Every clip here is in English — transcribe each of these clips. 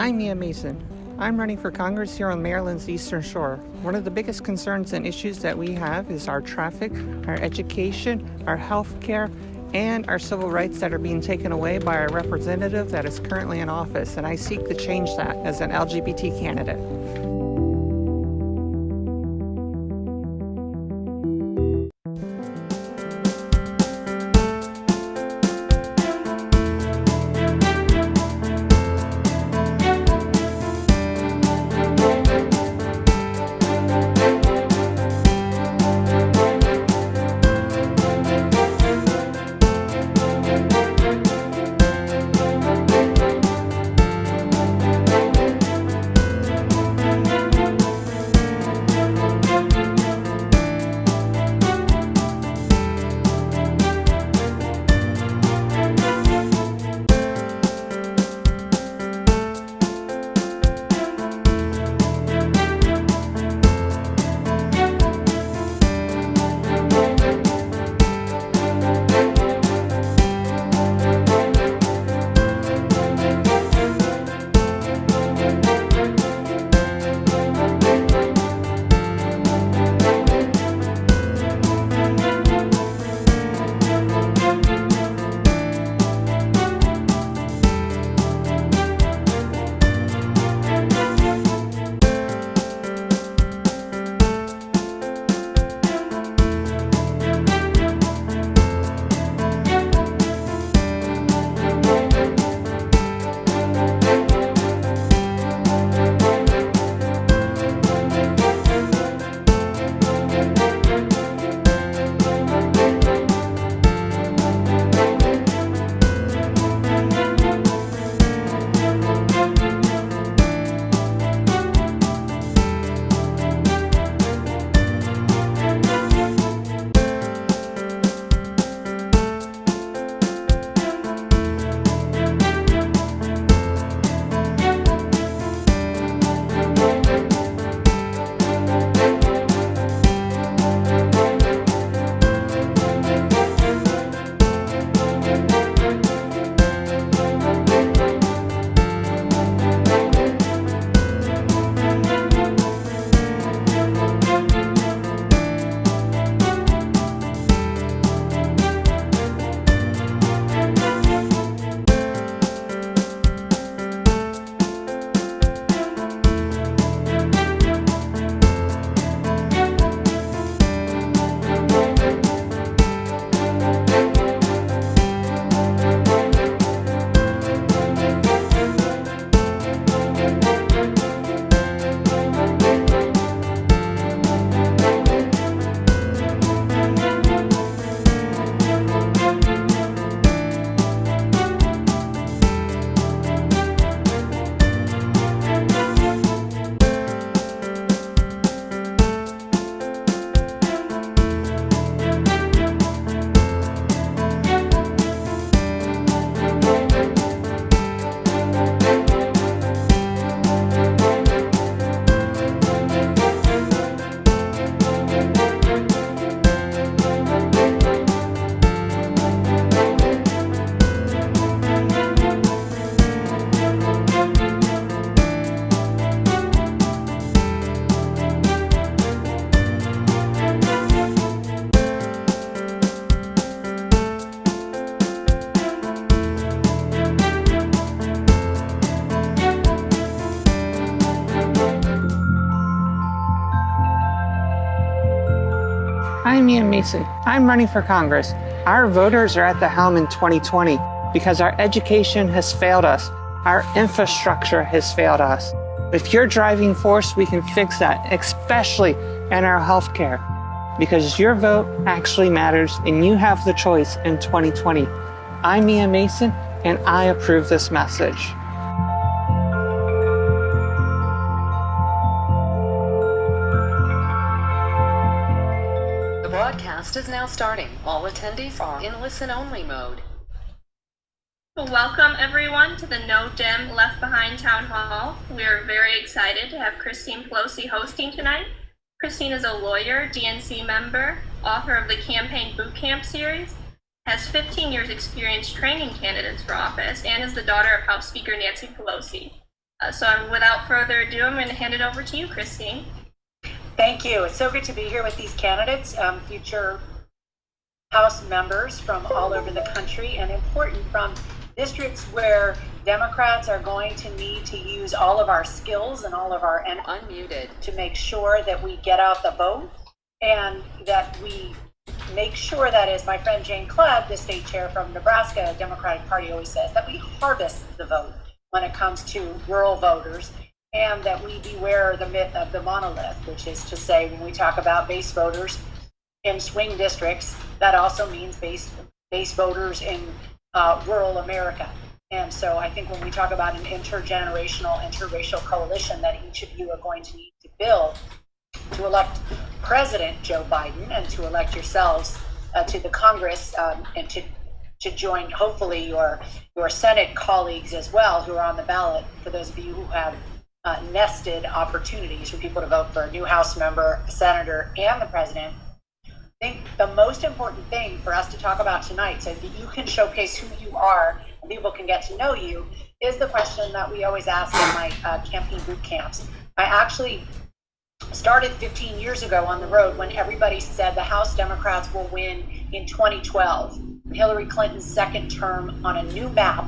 I'm Mia Mason. I'm running for Congress here on Maryland's Eastern Shore. One of the biggest concerns and issues that we have is our traffic, our education, our health care, and our civil rights that are being taken away by our representative that is currently in office, and I seek to change that as an LGBT candidate. I'm Mia Mason. I'm running for Congress. Our voters are at the helm in 2020 because our education has failed us. Our infrastructure has failed us. With your driving force, we can fix that, especially in our healthcare, because your vote actually matters and you have the choice in 2020. I'm Mia Mason, and I approve this message. The broadcast is now starting. All attendees are in listen-only mode. Welcome everyone to the No Dem Left Behind Town Hall. We are very excited to have Christine Pelosi hosting tonight. Christine is a lawyer, DNC member, author of the Campaign Bootcamp series, has 15 years experience training candidates for office, and is the daughter of House Speaker Nancy Pelosi. So without further ado, I'm going to hand it over to you, Christine. Thank you. It's so good to be here with these candidates, future House members from all over the country, and important from districts where Democrats are going to need to use all of our skills and all of our Unmuted. to make sure that we get out the vote, and that we make sure that, as my friend Jane Klebb, the state chair from Nebraska Democratic Party, always says, that we harvest the vote when it comes to rural voters, and that we beware the myth of the monolith, which is to say, when we talk about base voters in swing districts, that also means base voters in rural America. And so I think when we talk about an intergenerational, interracial coalition that each of you are going to need to build to elect President Joe Biden, and to elect yourselves to the Congress, and to join hopefully your Senate colleagues as well who are on the ballot, for those of you who have nested opportunities for people to vote for a new House member, a senator, and the president. I think the most important thing for us to talk about tonight, so that you can showcase who you are and people can get to know you, is the question that we always ask in my campaign boot camps. I actually started 15 years ago on the road when everybody said the House Democrats will win in 2012. Hillary Clinton's second term on a new map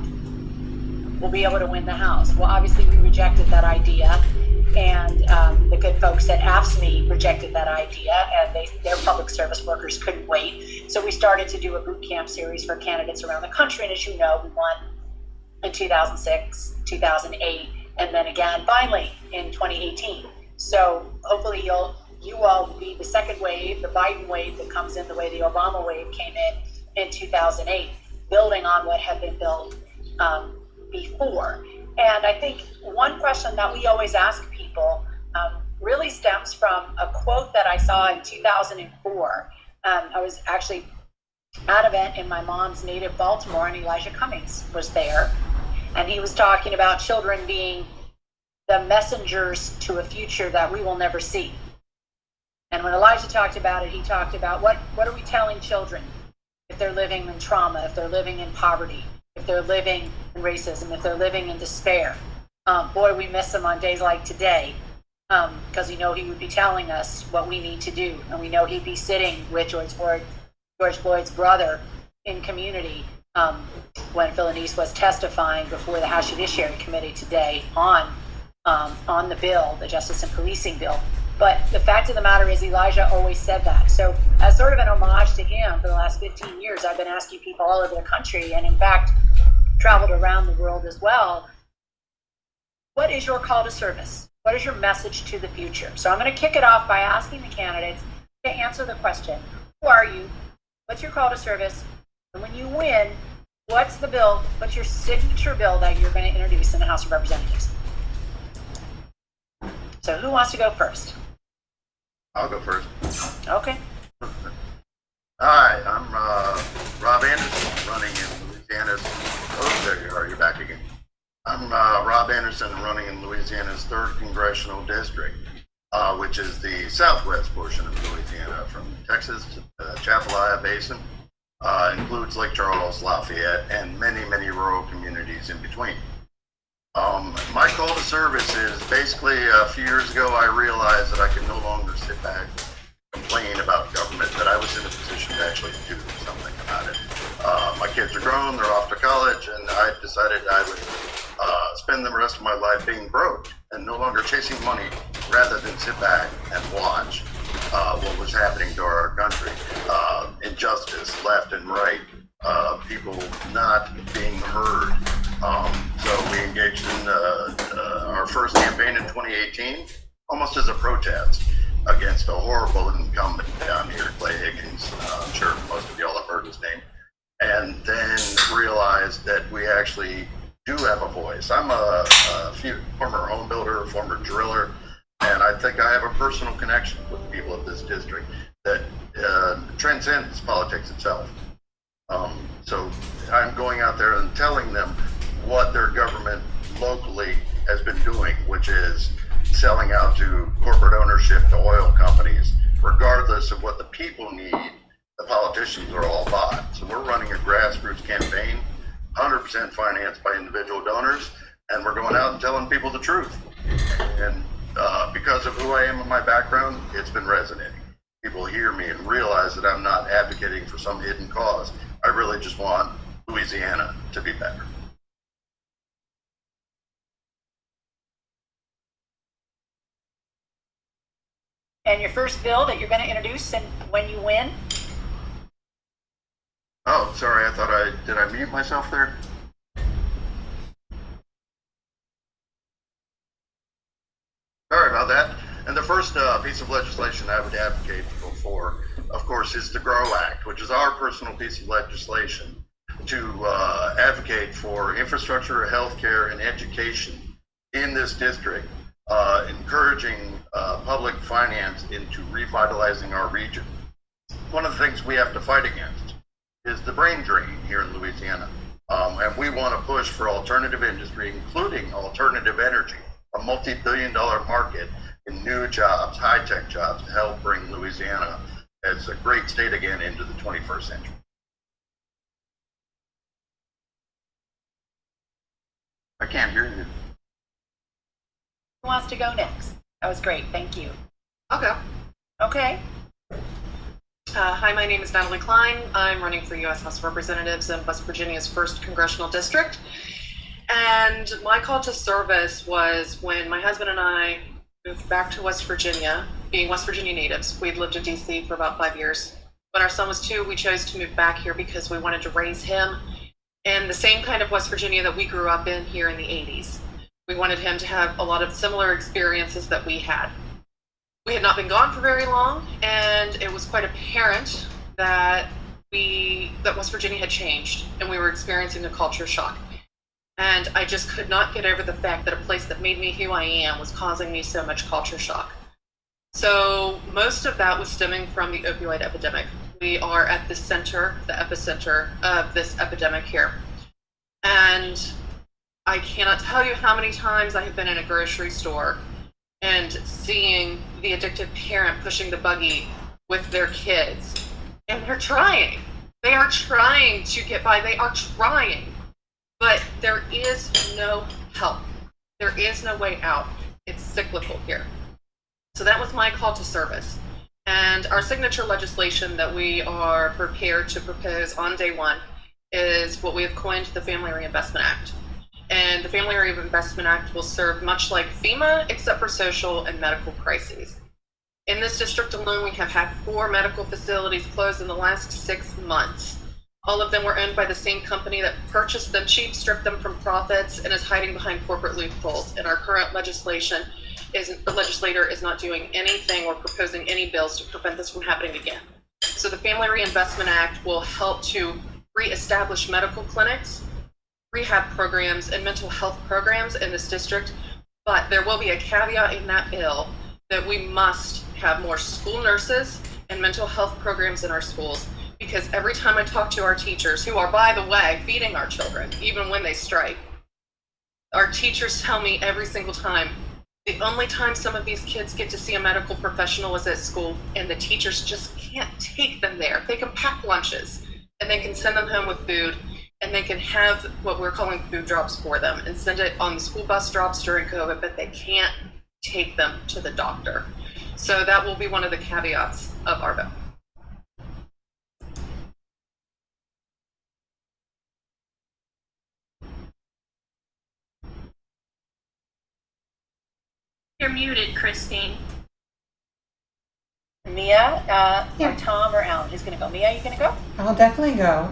will be able to win the House. Well, obviously we rejected that idea, and the good folks at AFSCME rejected that idea, and their public service workers couldn't wait. So we started to do a boot camp series for candidates around the country, and as you know, we won in 2006, 2008, and then again, finally, in 2018. So hopefully you all will be the second wave, the Biden wave that comes in the way the Obama wave came in 2008, building on what had been built before. And I think one question that we always ask people really stems from a quote that I saw in 2004. I was actually at an event in my mom's native Baltimore, and Elijah Cummings was there. And he was talking about children being the messengers to a future that we will never see. And when Elijah talked about it, he talked about what are we telling children if they're living in trauma, if they're living in poverty, if they're living in racism, if they're living in despair. Boy, we miss him on days like today, because we know he would be telling us what we need to do. And we know he'd be sitting with George Floyd's brother in community when Philanese was testifying before the House Judiciary Committee today on the bill, the Justice and Policing bill. But the fact of the matter is, Elijah always said that. So as sort of an homage to him, for the last 15 years, I've been asking people all over the country, and in fact, traveled around the world as well, what is your call to service? What is your message to the future? So I'm going to kick it off by asking the candidates to answer the question, who are you? What's your call to service? And when you win, what's the bill? What's your signature bill that you're going to introduce in the House of Representatives? So who wants to go first? I'll go first. Okay. Hi, I'm Rob Anderson, running in Louisiana's. Oh, there you are. You're back again. I'm Rob Anderson, running in Louisiana's 3rd Congressional District, which is the southwest portion of Louisiana, from Texas to the Chapalaya Basin. Includes Lake Charles, Lafayette, and many, many rural communities in between. My call to service is basically, a few years ago, I realized that I could no longer sit back and complain about government, that I was in a position to actually do something about it. My kids are grown, they're off to college, and I decided I would spend the rest of my life being broke and no longer chasing money, rather than sit back and watch what was happening to our country. Injustice left and right, people not being heard. So we engaged in our first campaign in 2018, almost as a protest against a horrible incumbent down here, Clay Higgins. I'm sure most of y'all have heard his name. And then realized that we actually do have a voice. I'm a former home builder, former driller, and I think I have a personal connection with the people of this district that transcends politics itself. So I'm going out there and telling them what their government locally has been doing, which is selling out to corporate ownership to oil companies, regardless of what the people need. The politicians are all bought. So we're running a grassroots campaign, 100% financed by individual donors, and we're going out and telling people the truth. And because of who I am and my background, it's been resonating. People hear me and realize that I'm not advocating for some hidden cause. I really just want Louisiana to be better. And your first bill that you're going to introduce and when you win? Oh, sorry, did I mute myself there? Sorry about that. And the first piece of legislation I would advocate for, of course, is the GROW Act, which is our personal piece of legislation to advocate for infrastructure, healthcare, and education in this district, encouraging public finance into revitalizing our region. One of the things we have to fight against is the brain drain here in Louisiana. And we want to push for alternative industry, including alternative energy, a multi-billion-dollar market in new jobs, high-tech jobs, to help bring Louisiana as a great state again into the 21st century. I can't hear you. Who wants to go next? That was great. Thank you. I'll go. Okay. Hi, my name is Natalie Klein. I'm running for U.S. House of Representatives in West Virginia's 1st Congressional District. And my call to service was when my husband and I moved back to West Virginia, being West Virginia natives. We'd lived in D.C. for about 5 years. When our son was 2, we chose to move back here because we wanted to raise him in the same kind of West Virginia that we grew up in here in the 80s. We wanted him to have a lot of similar experiences that we had. We had not been gone for very long, and it was quite apparent that West Virginia had changed, and we were experiencing a culture shock. And I just could not get over the fact that a place that made me who I am was causing me so much culture shock. So most of that was stemming from the opioid epidemic. We are at the epicenter of this epidemic here. And I cannot tell you how many times I have been in a grocery store and seeing the addicted parent pushing the buggy with their kids. And they're trying. They are trying to get by. They are trying. But there is no help. There is no way out. It's cyclical here. So that was my call to service. And our signature legislation that we are prepared to propose on day one is what we have coined the Family Reinvestment Act. And the Family Reinvestment Act will serve much like FEMA, except for social and medical crises. In this district alone, we have had 4 medical facilities closed in the last 6 months. All of them were owned by the same company that purchased them cheap, stripped them from profits, and is hiding behind corporate loopholes. And our current the legislator is not doing anything or proposing any bills to prevent this from happening again. So the Family Reinvestment Act will help to reestablish medical clinics, rehab programs, and mental health programs in this district. But there will be a caveat in that bill that we must have more school nurses and mental health programs in our schools. Because every time I talk to our teachers, who are, by the way, feeding our children, even when they strike, our teachers tell me every single time, the only time some of these kids get to see a medical professional is at school, and the teachers just can't take them there. They can pack lunches, and they can send them home with food, and they can have what we're calling food drops for them, and send it on the school bus drops during COVID, but they can't take them to the doctor. So that will be one of the caveats of our bill. You're muted, Christine. Mia, Yeah. or Tom, or Alan? Who's going to go? Mia, you going to go? I'll definitely go.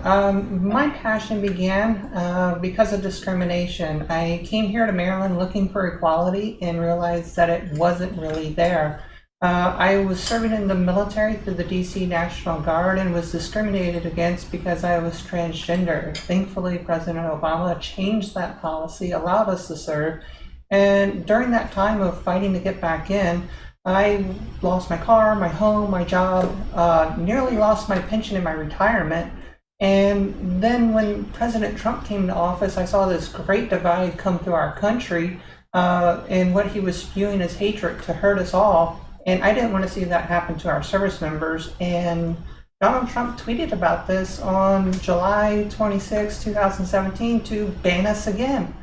My passion began because of discrimination. I came here to Maryland looking for equality and realized that it wasn't really there. I was serving in the military through the DC National Guard and was discriminated against because I was transgender. Thankfully, President Obama changed that policy, allowed us to serve. And during that time of fighting to get back in, I lost my car, my home, my job, nearly lost my pension and my retirement. And then when President Trump came to office, I saw this great divide come through our country and what he was spewing as hatred to hurt us all. And I didn't want to see that happen to our service members. And Donald Trump tweeted about this on July 26, 2017 to ban us again.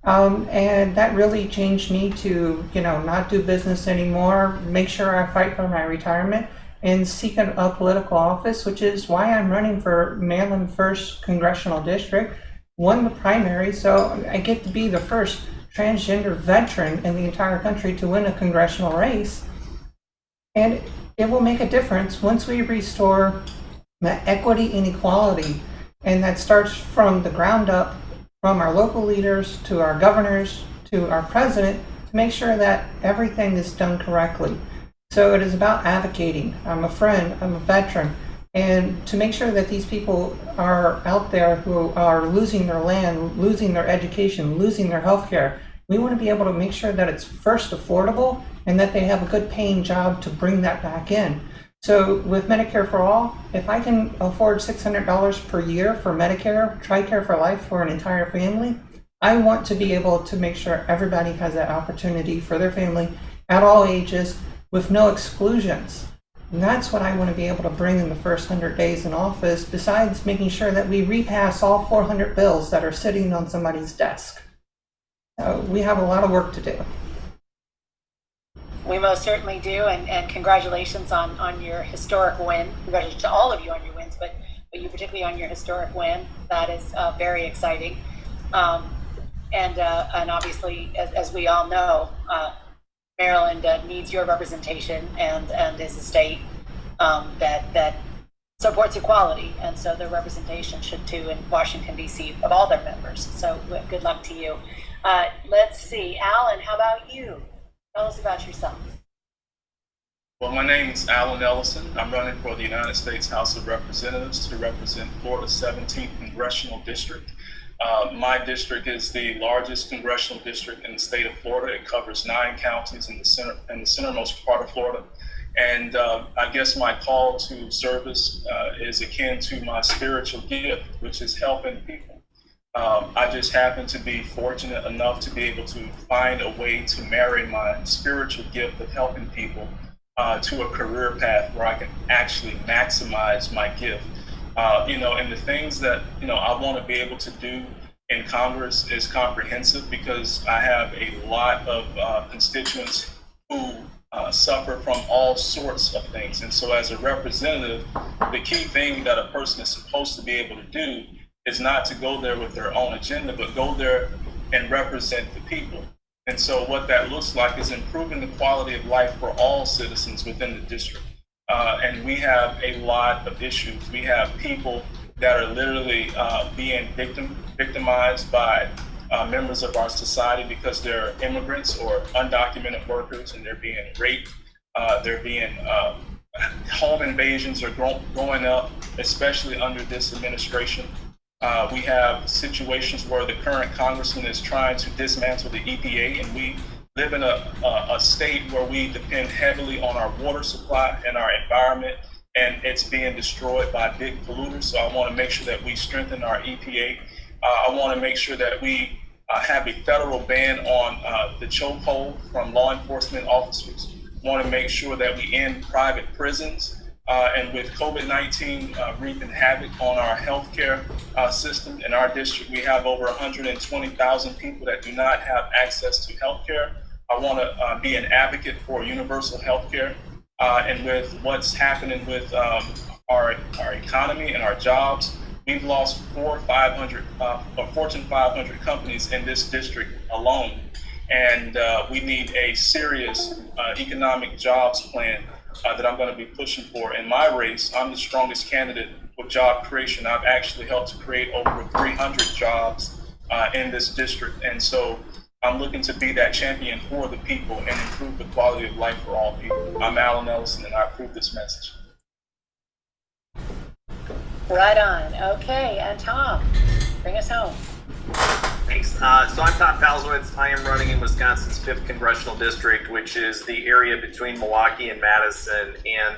And that really changed me to, not do business anymore, make sure I fight for my retirement, and seek a political office, which is why I'm running for Maryland 1st Congressional District, won the primary, so I get to be the first transgender veteran in the entire country to win a congressional race. And it will make a difference once we restore the equity and equality, and that starts from the ground up, from our local leaders to our governors to our president, to make sure that everything is done correctly. So it is about advocating. I'm a friend, I'm a veteran, and to make sure that these people are out there who are losing their land, losing their education, losing their health care. We want to be able to make sure that it's first affordable and that they have a good paying job to bring that back in. So with Medicare for All, if I can afford $600 per year for Medicare, TRICARE for Life for an entire family, I want to be able to make sure everybody has that opportunity for their family at all ages with no exclusions. And that's what I want to be able to bring in the first 100 days in office, besides making sure that we repass all 400 bills that are sitting on somebody's desk. We have a lot of work to do. We most certainly do, and congratulations on your historic win. Congratulations to all of you on your wins, but you particularly on your historic win. That is very exciting. And obviously, as we all know, Maryland needs your representation and is a state that supports equality, and so the representation should too in Washington, D.C. of all their members. So good luck to you. Let's see, Alan, how about you? Tell us about yourself. Well, my name is Alan Ellison. I'm running for the United States House of Representatives to represent Florida's 17th Congressional District. My district is the largest congressional district in the state of Florida. It covers 9 counties in the centermost part of Florida. And I guess my call to service is akin to my spiritual gift, which is helping people. I just happen to be fortunate enough to be able to find a way to marry my spiritual gift of helping people to a career path where I can actually maximize my gift. And the things that, I want to be able to do in Congress is comprehensive, because I have a lot of constituents who suffer from all sorts of things. And so as a representative, the key thing that a person is supposed to be able to do is not to go there with their own agenda, but go there and represent the people. And so what that looks like is improving the quality of life for all citizens within the district. And we have a lot of issues. We have people that are literally being victimized by members of our society because they're immigrants or undocumented workers, and they're being raped. They're being home invasions are going up, especially under this administration. We have situations where the current congressman is trying to dismantle the EPA, and we live in a state where we depend heavily on our water supply and our environment, and it's being destroyed by big polluters. So I want to make sure that we strengthen our EPA. I want to make sure that we have a federal ban on the chokehold from law enforcement officers. I want to make sure that we end private prisons. And with COVID-19 wreaking havoc on our healthcare system in our district, we have over 120,000 people that do not have access to healthcare. I want to be an advocate for universal healthcare. And with what's happening with our economy and our jobs, we've lost 400 or 500 Fortune 500 companies in this district alone. And we need a serious economic jobs plan that I'm going to be pushing for. In my race, I'm the strongest candidate with job creation. I've actually helped to create over 300 jobs in this district. And so I'm looking to be that champion for the people and improve the quality of life for all people. I'm Alan Ellison, and I approve this message. Right on. Okay, and Tom, bring us home. Thanks. So I'm Tom Palzowitz. I am running in Wisconsin's 5th Congressional District, which is the area between Milwaukee and Madison. And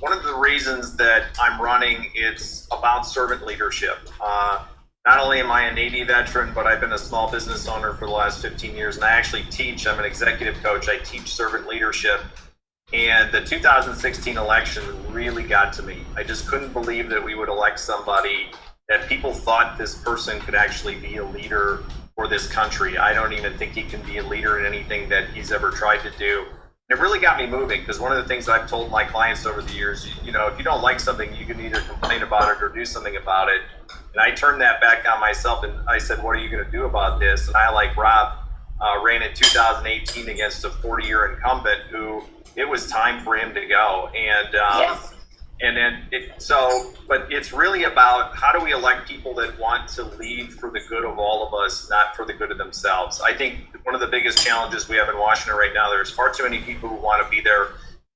one of the reasons that I'm running, it's about servant leadership. Not only am I a Navy veteran, but I've been a small business owner for the last 15 years. And I actually teach, I'm an executive coach. I teach servant leadership. And the 2016 election really got to me. I just couldn't believe that we would elect somebody that people thought this person could actually be a leader for this country. I don't even think he can be a leader in anything that he's ever tried to do. It really got me moving, because one of the things I've told my clients over the years, if you don't like something, you can either complain about it or do something about it. And I turned that back on myself and I said, what are you going to do about this? And I, like Rob, ran in 2018 against a 40-year incumbent who it was time for him to go. But it's really about, how do we elect people that want to lead for the good of all of us, not for the good of themselves? I think one of the biggest challenges we have in Washington right now, there's far too many people who want to be there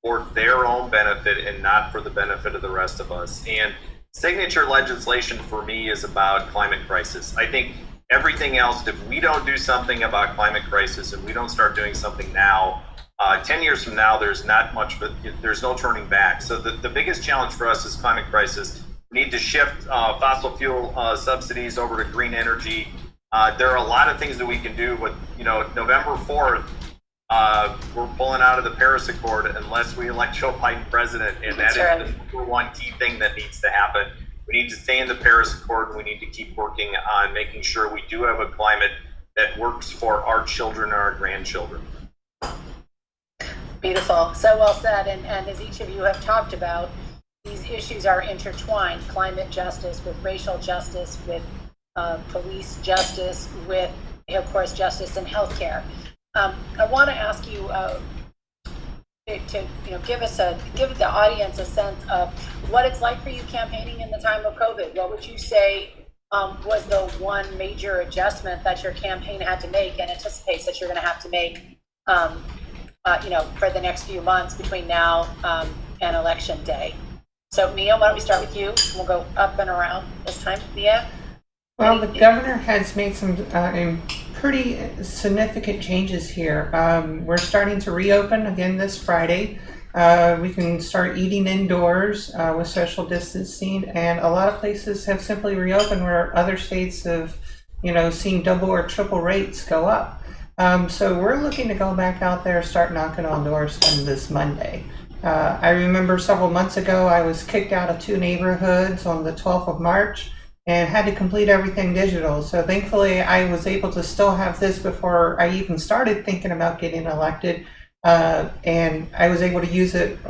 for their own benefit and not for the benefit of the rest of us. And signature legislation for me is about climate crisis. I think everything else, if we don't do something about climate crisis and we don't start doing something now, 10 years from now, there's no turning back. So the biggest challenge for us is climate crisis. We need to shift fossil fuel subsidies over to green energy. There are a lot of things that we can do, but November 4th, we're pulling out of the Paris Accord unless we elect Joe Biden president, and that is the number one key thing that needs to happen. We need to stay in the Paris Accord, and we need to keep working on making sure we do have a climate that works for our children and our grandchildren. Beautiful. So well said. And as each of you have talked about, these issues are intertwined. Climate justice with racial justice, with police justice, with, of course, justice in healthcare. I want to ask you to give the audience a sense of what it's like for you campaigning in the time of COVID. What would you say was the one major adjustment that your campaign had to make and anticipates that you're going to have to make for the next few months between now and election day? So Mia, why don't we start with you? We'll go up and around this time. Mia? Well, the governor has made some pretty significant changes here. We're starting to reopen again this Friday. We can start eating indoors with social distancing, and a lot of places have simply reopened where other states have, seen double or triple rates go up. So we're looking to go back out there, start knocking on doors on this Monday. I remember several months ago, I was kicked out of 2 neighborhoods on the 12th of March and had to complete everything digital. So thankfully, I was able to still have this before I even started thinking about getting elected. And I was able to use it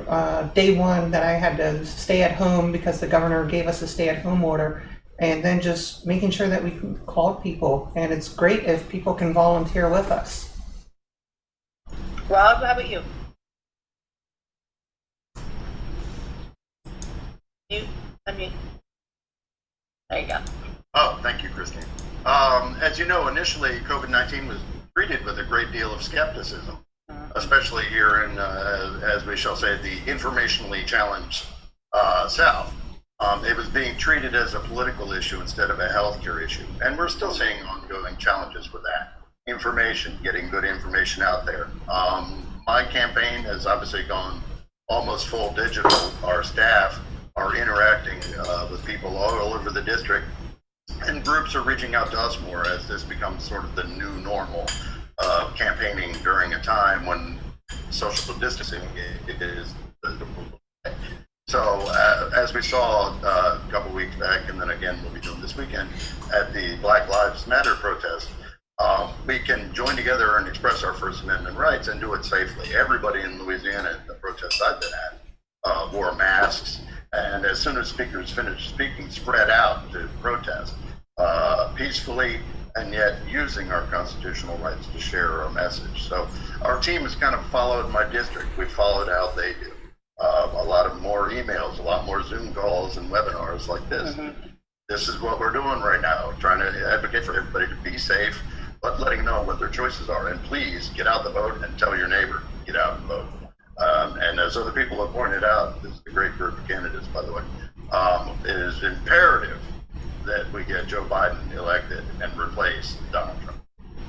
day one that I had to stay at home because the governor gave us a stay-at-home order. And then just making sure that we can call people. And it's great if people can volunteer with us. Rob, how about you? Unmute. There you go. Oh, thank you, Christine. As you know, initially COVID-19 was treated with a great deal of skepticism, especially here in, as we shall say, the informationally challenged South. It was being treated as a political issue instead of a healthcare issue. And we're still seeing ongoing challenges with that. Information, getting good information out there. My campaign has obviously gone almost full digital. Our staff are interacting with people all over the district, and groups are reaching out to us more as this becomes sort of the new normal campaigning during a time when social distancing is so as we saw a couple weeks back, and then again we'll be doing this weekend at the Black Lives Matter protest, we can join together and express our First Amendment rights and do it safely. Everybody in Louisiana at the protests I've been at wore masks, and as soon as speakers finished speaking, spread out to protest peacefully, and yet using our constitutional rights to share our message. So our team has kind of followed my district. We followed how they do. A lot of more emails, a lot more Zoom calls and webinars like this. This is what we're doing right now, trying to advocate for everybody to be safe, but letting know what their choices are. And please get out the vote and tell your neighbor, get out and vote. And as other people have pointed out, this is a great group of candidates, by the way, it is imperative that we get Joe Biden elected and replace Donald Trump.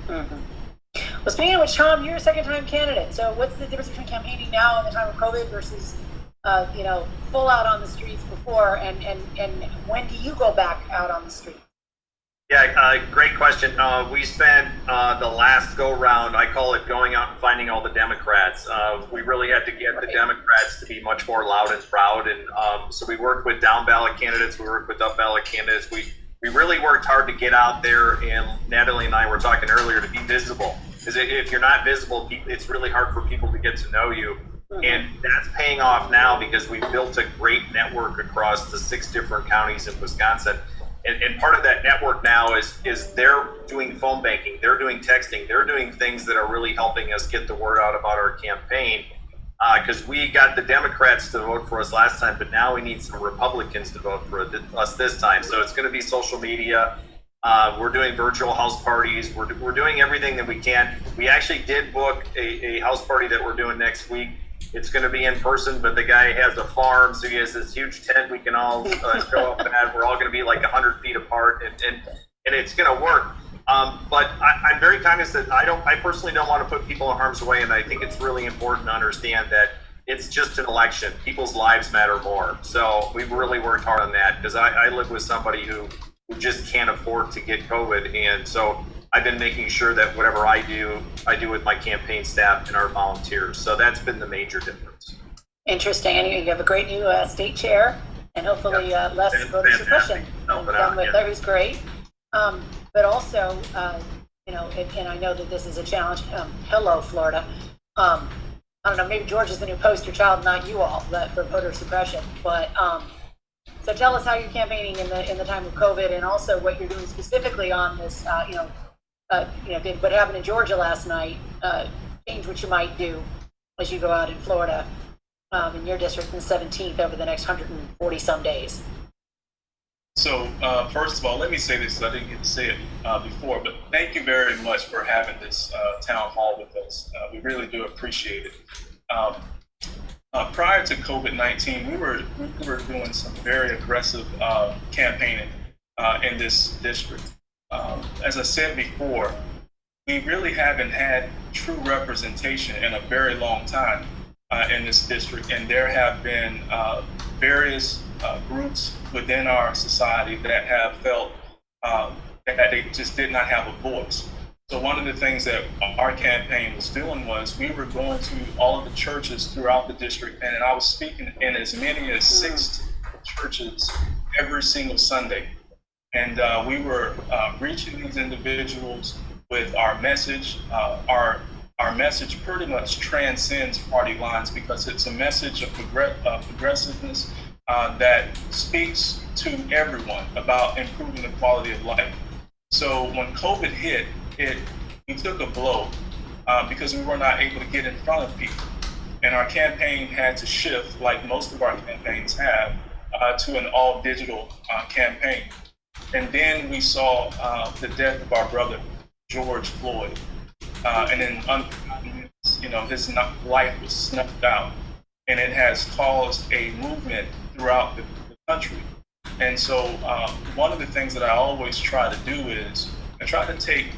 Well, speaking of which, Tom, you're a second-time candidate. So what's the difference between campaigning now in the time of COVID versus, full out on the streets before? And when do you go back out on the street? Yeah, great question. We spent the last go-round, I call it going out and finding all the Democrats. We really had to get the Democrats to be much more loud and proud. And so we worked with down-ballot candidates. We worked with up-ballot candidates. We we really worked hard to get out there, and Natalie and I were talking earlier, to be visible. Because if you're not visible, it's really hard for people to get to know you. And that's paying off now because we've built a great network across the 6 different counties in Wisconsin. And part of that network now is they're doing phone banking, they're doing texting, they're doing things that are really helping us get the word out about our campaign. Because we got the Democrats to vote for us last time, but now we need some Republicans to vote for us this time. So it's going to be social media. We're doing virtual house parties. We're doing everything that we can. We actually did book a house party that we're doing next week. It's going to be in person, but the guy has a farm, so he has this huge tent we can all show up at. We're all going to be like 100 feet apart, and it's going to work. But I'm very cognizant. I personally don't want to put people in harm's way, and I think it's really important to understand that it's just an election. People's lives matter more. So we've really worked hard on that, because I live with somebody who just can't afford to get COVID, and so I've been making sure that whatever I do with my campaign staff and our volunteers. So that's been the major difference. Interesting. And you have a great new state chair, and hopefully less voter suppression. That was great. But also, and I know that this is a challenge. Hello, Florida. I don't know, maybe George is the new poster child, not you all, for voter suppression. But so tell us how you're campaigning in the time of COVID, and also what you're doing specifically on this. What happened in Georgia last night. Change what you might do as you go out in Florida, in your district, in the 17th over the next 140 some days. So first of all, let me say this. I didn't get to say it before, but thank you very much for having this town hall with us. We really do appreciate it. Prior to COVID-19, we were doing some very aggressive campaigning in this district. As I said before, we really haven't had true representation in a very long time in this district, and there have been various groups within our society that have felt that they just did not have a voice. So one of the things that our campaign was doing was we were going to all of the churches throughout the district, and I was speaking in as many as 6 churches every single Sunday. And we were reaching these individuals with our message. Our message pretty much transcends party lines, because it's a message of progressiveness that speaks to everyone about improving the quality of life. So when COVID hit, we took a blow because we were not able to get in front of people. And our campaign had to shift, like most of our campaigns have, to an all-digital campaign. And then we saw the death of our brother, George Floyd. And then, his life was snuffed out. And it has caused a movement throughout the country. And so one of the things that I always try to do is I try to take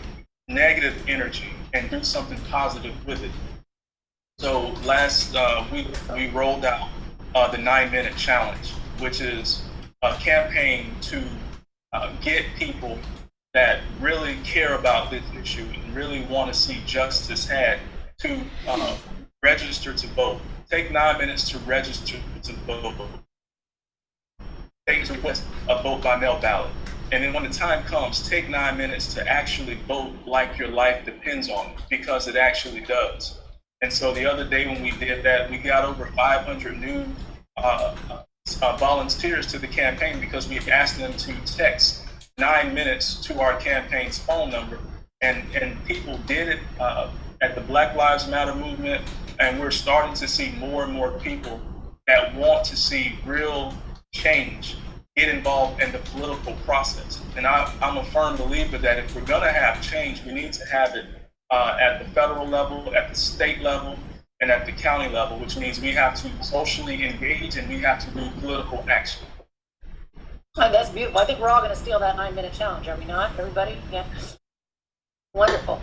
negative energy and do something positive with it. So last week, we rolled out the 9-minute challenge, which is a campaign to get people that really care about this issue and really want to see justice had to register to vote. Take 9 minutes to register to vote. Take a vote by mail ballot. And then when the time comes, take 9 minutes to actually vote like your life depends on it, because it actually does. And so the other day when we did that, we got over 500 new volunteers to the campaign, because we asked them to text 9 minutes to our campaign's phone number. And people did it at the Black Lives Matter movement. And we're starting to see more and more people that want to see real change get involved in the political process. And I'm a firm believer that if we're going to have change, we need to have it at the federal level, at the state level, and at the county level, which means we have to socially engage and we have to do political action. Oh, that's beautiful. I think we're all going to steal that 9-minute challenge, are we not? Everybody? Yeah. Wonderful.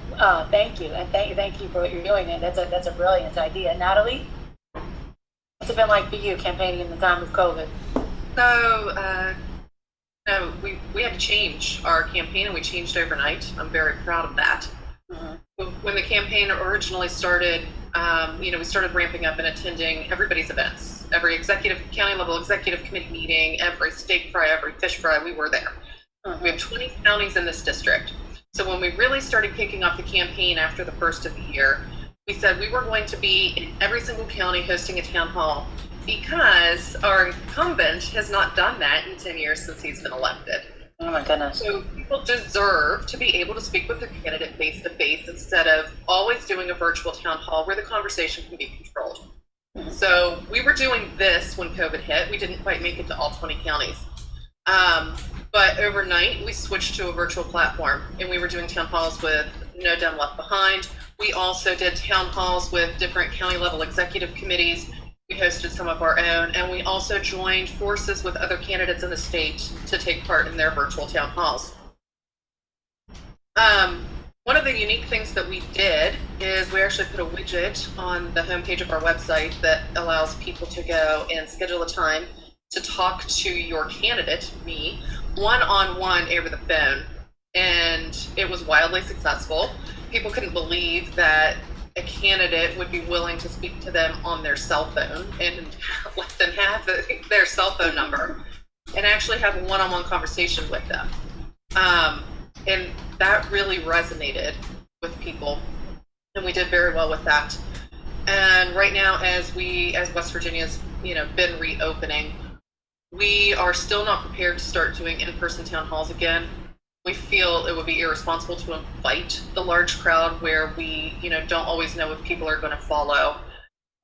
Thank you. And thank you for what you're doing. And that's a brilliant idea. Natalie, what's it been like for you campaigning in the time of COVID? No, we had to change our campaign, and we changed overnight. I'm very proud of that. Mm-hmm. When the campaign originally started, we started ramping up and attending everybody's events. Every county level executive committee meeting, every steak fry, every fish fry, we were there. We have 20 counties in this district. So when we really started kicking off the campaign after the first of the year, we said we were going to be in every single county hosting a town hall because our incumbent has not done that in 10 years since he's been elected. Oh my goodness. So people deserve to be able to speak with their candidate face to face instead of always doing a virtual town hall where the conversation can be controlled. So we were doing this when COVID hit. We didn't quite make it to all 20 counties. But overnight, we switched to a virtual platform, and we were doing town halls with No Dem Left Behind. We also did town halls with different county level executive committees. We hosted some of our own, and we also joined forces with other candidates in the state to take part in their virtual town halls. One of the unique things that we did is we actually put a widget on the homepage of our website that allows people to go and schedule a time to talk to your candidate, me, one-on-one over the phone. And it was wildly successful. People couldn't believe that a candidate would be willing to speak to them on their cell phone and let them have their cell phone number and actually have a one-on-one conversation with them. And that really resonated with people, and we did very well with that. And right now, as West Virginia's been reopening, we are still not prepared to start doing in-person town halls again. We feel it would be irresponsible to invite the large crowd where we don't always know if people are going to follow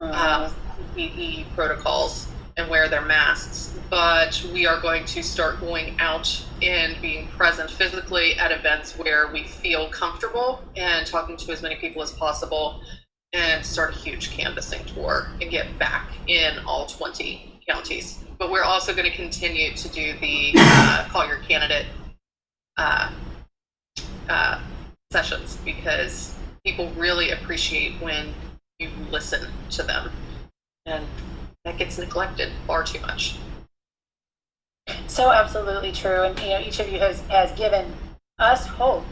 PPE protocols and wear their masks. But we are going to start going out and being present physically at events where we feel comfortable and talking to as many people as possible, and start a huge canvassing tour and get back in all 20 counties. But we're also going to continue to do the call your candidate sessions, because people really appreciate when you listen to them, and that gets neglected far too much. So absolutely true, and each of you has given us hope,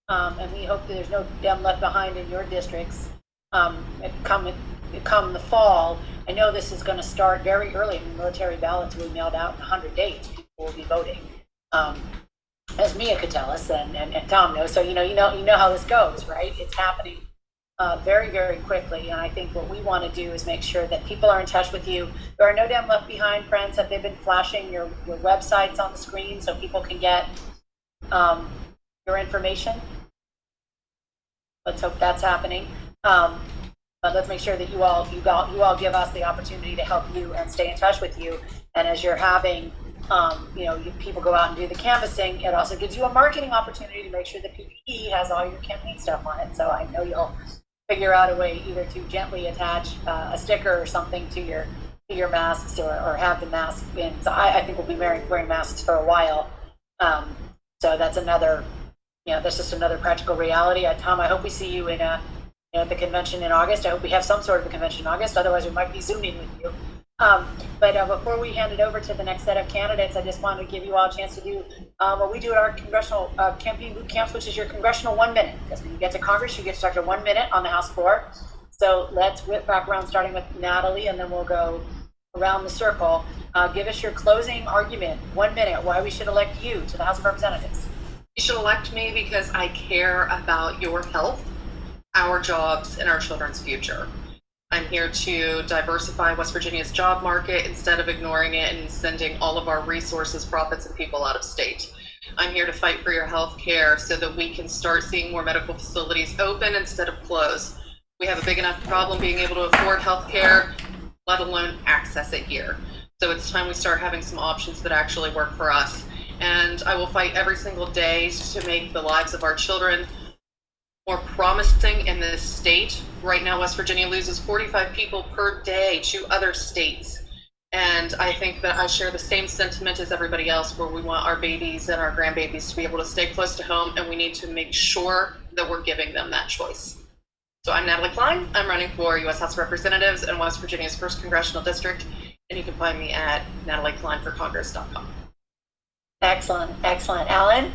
and we hope that there's no dem left behind in your districts. Come the fall, I know this is going to start very early. I mean, military ballots will be mailed out in 100 days. People will be voting, as Mia could tell us, and Tom knows. So you know how this goes, right? It's happening very, very quickly, and I think what we want to do is make sure that people are in touch with you. There are No Dem Left Behind friends. Have they been flashing your websites on the screen so people can get your information? Let's hope that's happening. But let's make sure that you all give us the opportunity to help you and stay in touch with you. And as you're having people go out and do the canvassing, it also gives you a marketing opportunity to make sure that PPE has all your campaign stuff on it. So I know you'll figure out a way either to gently attach a sticker or something to your masks, or have the mask in. So I think we'll be wearing masks for a while. So that's another, that's just another practical reality. Tom, I hope we see you in at the convention in August. I hope we have some sort of a convention in August. Otherwise, we might be Zooming with you. But before we hand it over to the next set of candidates, I just wanted to give you all a chance to do what we do at our congressional campaign boot camps, which is your congressional 1 minute. Because when you get to Congress, you get to talk for 1 minute on the House floor. So let's whip back around, starting with Natalie, and then we'll go around the circle. Give us your closing argument, 1 minute, why we should elect you to the House of Representatives. You should elect me because I care about your health, our jobs, and our children's future. I'm here to diversify West Virginia's job market instead of ignoring it and sending all of our resources, profits, and people out of state. I'm here to fight for your health care so that we can start seeing more medical facilities open instead of close. We have a big enough problem being able to afford health care, let alone access it here. So it's time we start having some options that actually work for us. And I will fight every single day to make the lives of our children more promising in this state. Right now, West Virginia loses 45 people per day to other states. And I think that I share the same sentiment as everybody else, where we want our babies and our grandbabies to be able to stay close to home, and we need to make sure that we're giving them that choice. So I'm Natalie Klein. I'm running for U.S. House of Representatives in West Virginia's 1st Congressional District, and you can find me at nataliekleinforcongress.com. Excellent, excellent. Alan?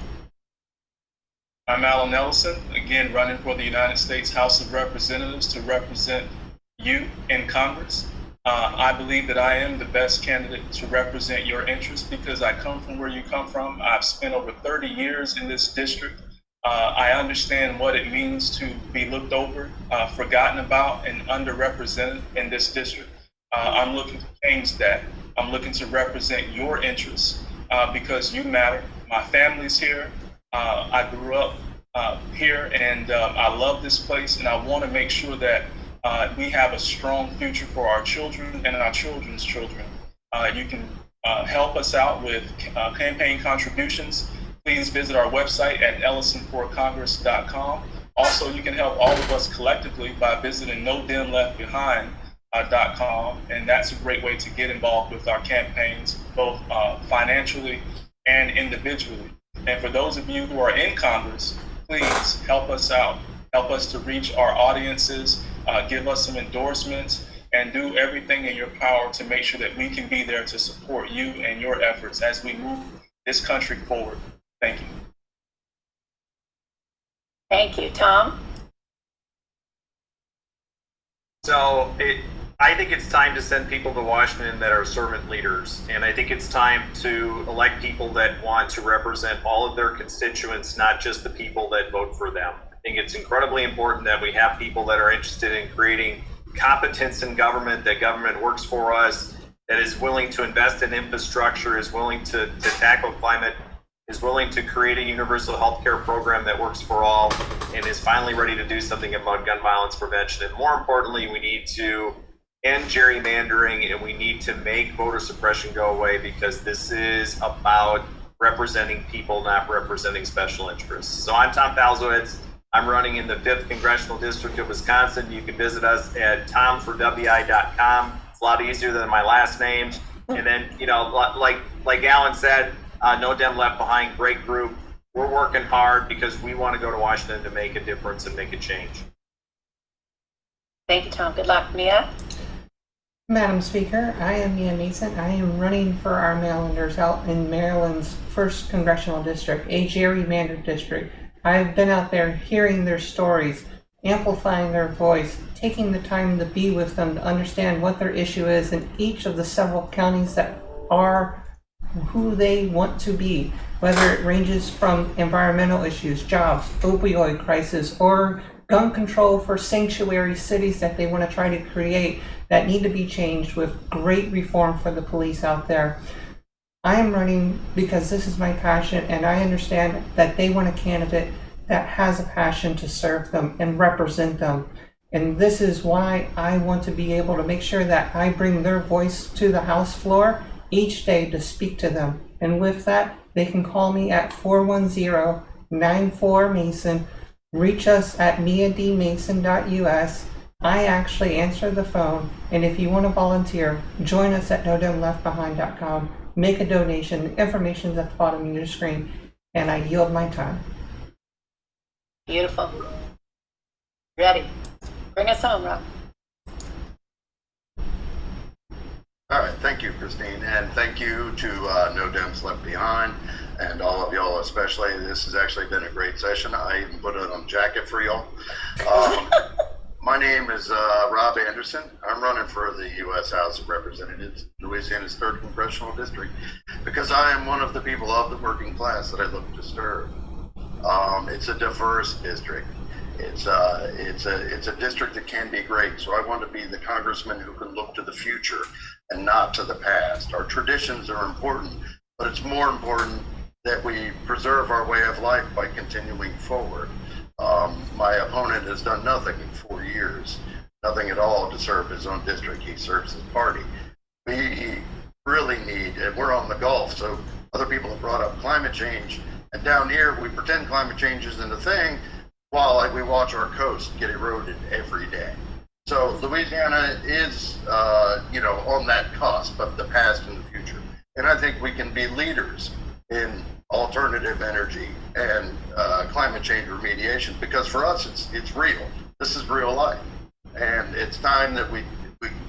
I'm Alan Ellison, again running for the United States House of Representatives to represent you in Congress. I believe that I am the best candidate to represent your interests because I come from where you come from. I've spent over 30 years in this district. I understand what it means to be looked over, forgotten about, and underrepresented in this district. I'm looking to change that. I'm looking to represent your interests because you matter. My family's here. I grew up here, and I love this place, and I want to make sure that we have a strong future for our children and our children's children. You can help us out with campaign contributions. Please visit our website at ellisonforcongress.com. Also, you can help all of us collectively by visiting NoDemLeftBehind.com, and that's a great way to get involved with our campaigns, both financially and individually. And for those of you who are in Congress, please help us out. Help us to reach our audiences, give us some endorsements, and do everything in your power to make sure that we can be there to support you and your efforts as we move this country forward. Thank you. Thank you, Tom. So I think it's time to send people to Washington that are servant leaders. And I think it's time to elect people that want to represent all of their constituents, not just the people that vote for them. I think it's incredibly important that we have people that are interested in creating competence in government, that government works for us, that is willing to invest in infrastructure, is willing to tackle climate, is willing to create a universal health care program that works for all, and is finally ready to do something about gun violence prevention. And more importantly, we need to end gerrymandering, and we need to make voter suppression go away, because this is about representing people, not representing special interests. So I'm Tom Palzowitz. I'm running in the 5th Congressional District of Wisconsin. You can visit us at tomforwi.com. It's a lot easier than my last name. And then, like Alan said, No Dem Left Behind, great group. We're working hard because we want to go to Washington to make a difference and make a change. Thank you, Tom. Good luck. Mia? Madam Speaker, I am Mia Mason. I am running for our Marylanders out in Maryland's 1st Congressional District, a gerrymandered district. I've been out there hearing their stories, amplifying their voice, taking the time to be with them to understand what their issue is in each of the several counties that are who they want to be, whether it ranges from environmental issues, jobs, opioid crisis, or gun control for sanctuary cities that they want to try to create that need to be changed with great reform for the police out there. I am running because this is my passion, and I understand that they want a candidate that has a passion to serve them and represent them. And this is why I want to be able to make sure that I bring their voice to the House floor each day to speak to them. And with that, they can call me at 410-94-MASON. Reach us at miadmason.us. I actually answer the phone, and if you want to volunteer, join us at nodemleftbehind.com. Make a donation. The information is at the bottom of your screen, and I yield my time. Beautiful. Ready. Bring us home, Rob. All right, thank you, Christine, and thank you to No Dems Left Behind, and all of y'all especially. This has actually been a great session. I even put it on a jacket for y'all. My name is Rob Anderson. I'm running for the U.S. House of Representatives, Louisiana's 3rd Congressional District, because I am one of the people of the working class that I look to serve. It's a diverse district. It's a district that can be great. So I want to be the congressman who can look to the future and not to the past. Our traditions are important, but it's more important that we preserve our way of life by continuing forward. My opponent has done nothing in 4 years, nothing at all to serve his own district. He serves his party. We really need, and we're on the Gulf, so other people have brought up climate change, and down here we pretend climate change isn't a thing while we watch our coast get eroded every day. So Louisiana is, on that cusp of the past and the future, and I think we can be leaders in alternative energy and climate change remediation, because for us it's real. This is real life, and it's time that we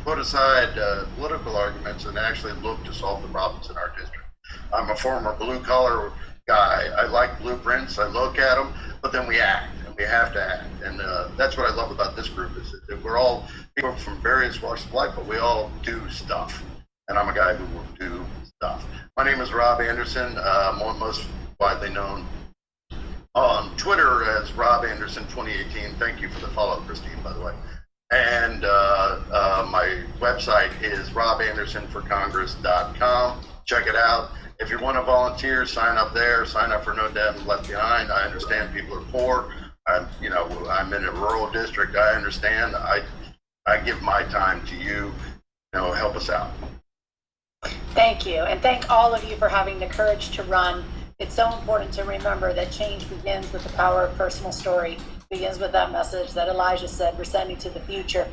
put aside political arguments and actually look to solve the problems in our district. I'm a former blue collar guy. I like blueprints. I look at them, but then we act, and We have to act, and that's what I love about this group is that we're all people from various walks of life, but we all do stuff. And I'm a guy who will do stuff. My name is Rob Anderson, most widely known on Twitter as Rob Anderson 2018. Thank you for the follow, Christine, by the way. And my website is robandersonforcongress.com. Check it out. If you want to volunteer, sign up there. Sign up for No Dem Left Behind. I understand people are poor. I'm in a rural district. I understand. I give my time to you. Help us out. Thank you. And thank all of you for having the courage to run. It's so important to remember that change begins with the power of personal story, begins with that message that Elijah said we're sending to the future.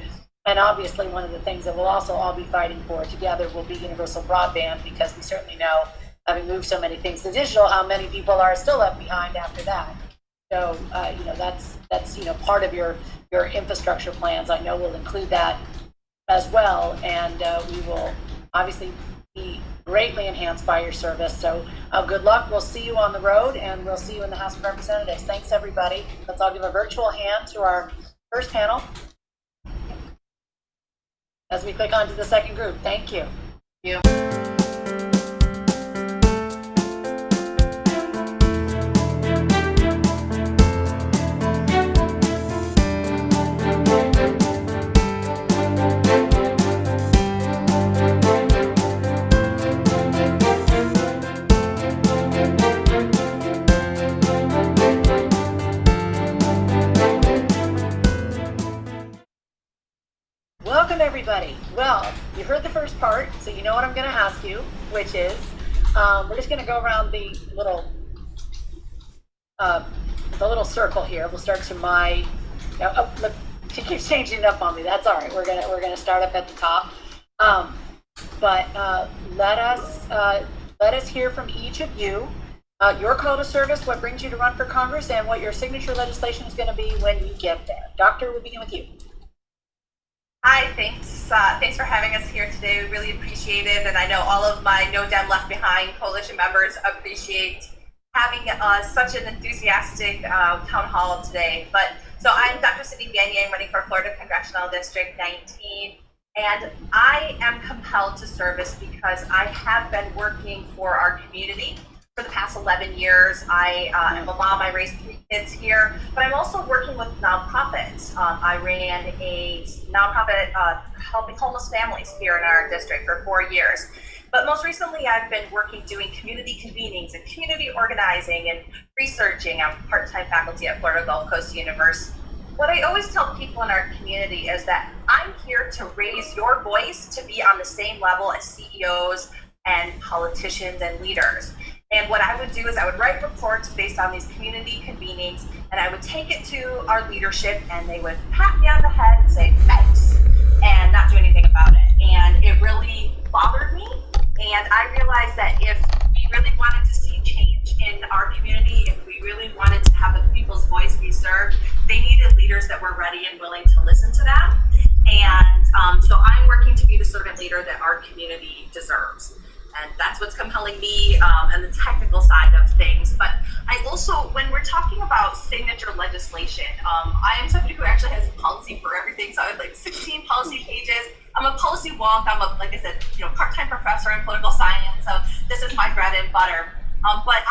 And obviously one of the things that we'll also all be fighting for together will be universal broadband, because we certainly know, having moved so many things to digital, how many people are still left behind after that. So, that's part of your infrastructure plans. I know will include that as well. And we will obviously be greatly enhanced by your service. So good luck. We'll see you on the road, and we'll see you in the House of Representatives. Thanks, everybody. Let's all give a virtual hand to our first panel as we click on to the second group. Thank you. Thank you. Welcome, everybody. Well, you heard the first part, so you know what I'm going to ask you, which is we're just going to go around the little circle here. We'll start to my. Look, she keeps changing it up on me. That's all right. We're gonna start up at the top. But let us hear from each of you. Your call to service, what brings you to run for Congress, and what your signature legislation is going to be when you get there. Doctor, we'll begin with you. Hi, thanks for having us here today. We really appreciate it, and I know all of my No Dem Left Behind coalition members appreciate having such an enthusiastic town hall today. So I'm Dr. Cindy Banier. I'm running for Florida Congressional District 19, and I am compelled to service because I have been working for our community for the past 11 years. I am a mom. I raised 3 kids here, but I'm also working with nonprofits. I ran a nonprofit helping homeless families here in our district for 4 years. But most recently, I've been working doing community convenings and community organizing and researching. I'm part-time faculty at Florida Gulf Coast University. What I always tell people in our community is that I'm here to raise your voice to be on the same level as CEOs and politicians and leaders. And what I would do is I would write reports based on these community convenings, and I would take it to our leadership, and they would pat me on the head and say, thanks, and not do anything about it. And it really bothered me. And I realized that if we really wanted to see change in our community, if we really wanted to have the people's voice be served, they needed leaders that were ready and willing to listen to them. And so I'm working to be the servant leader that our community deserves. And that's what's compelling me and the technical side of things. But I also, when we're talking about signature legislation, I am somebody who actually has policy for everything. So I have like 16 policy pages. I'm a policy wonk. I'm a, like I said, part-time professor in political science. So this is my bread and butter. But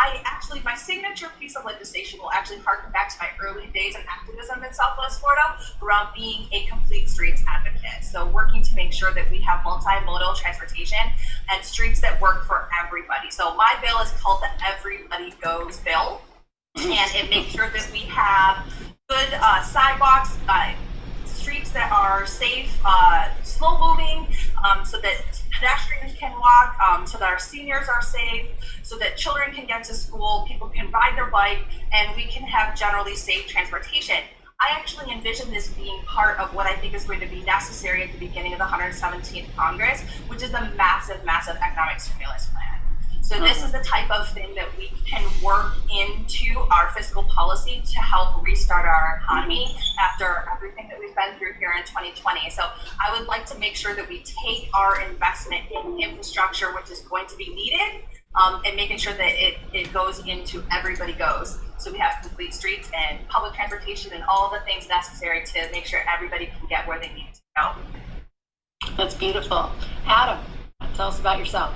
my signature piece of legislation will actually harken back to my early days in activism in Southwest Florida around being a complete streets advocate. So working to make sure that we have multimodal transportation and streets that work for everybody. So my bill is called the Everybody Goes Bill. And it makes sure that we have good sidewalks, streets that are safe, slow moving, so that pedestrians can walk, so that our seniors are safe, so that children can get to school, people can ride their bike, and we can have generally safe transportation. I actually envision this being part of what I think is going to be necessary at the beginning of the 117th Congress, which is a massive, massive economic stimulus plan. So this is the type of thing that we can work into our fiscal policy to help restart our economy after everything that we've been through here in 2020. So I would like to make sure that we take our investment in infrastructure, which is going to be needed, and making sure that it goes into everybody goes. so we have complete streets and public transportation and all the things necessary to make sure everybody can get where they need to go. That's beautiful. Adam, tell us about yourself.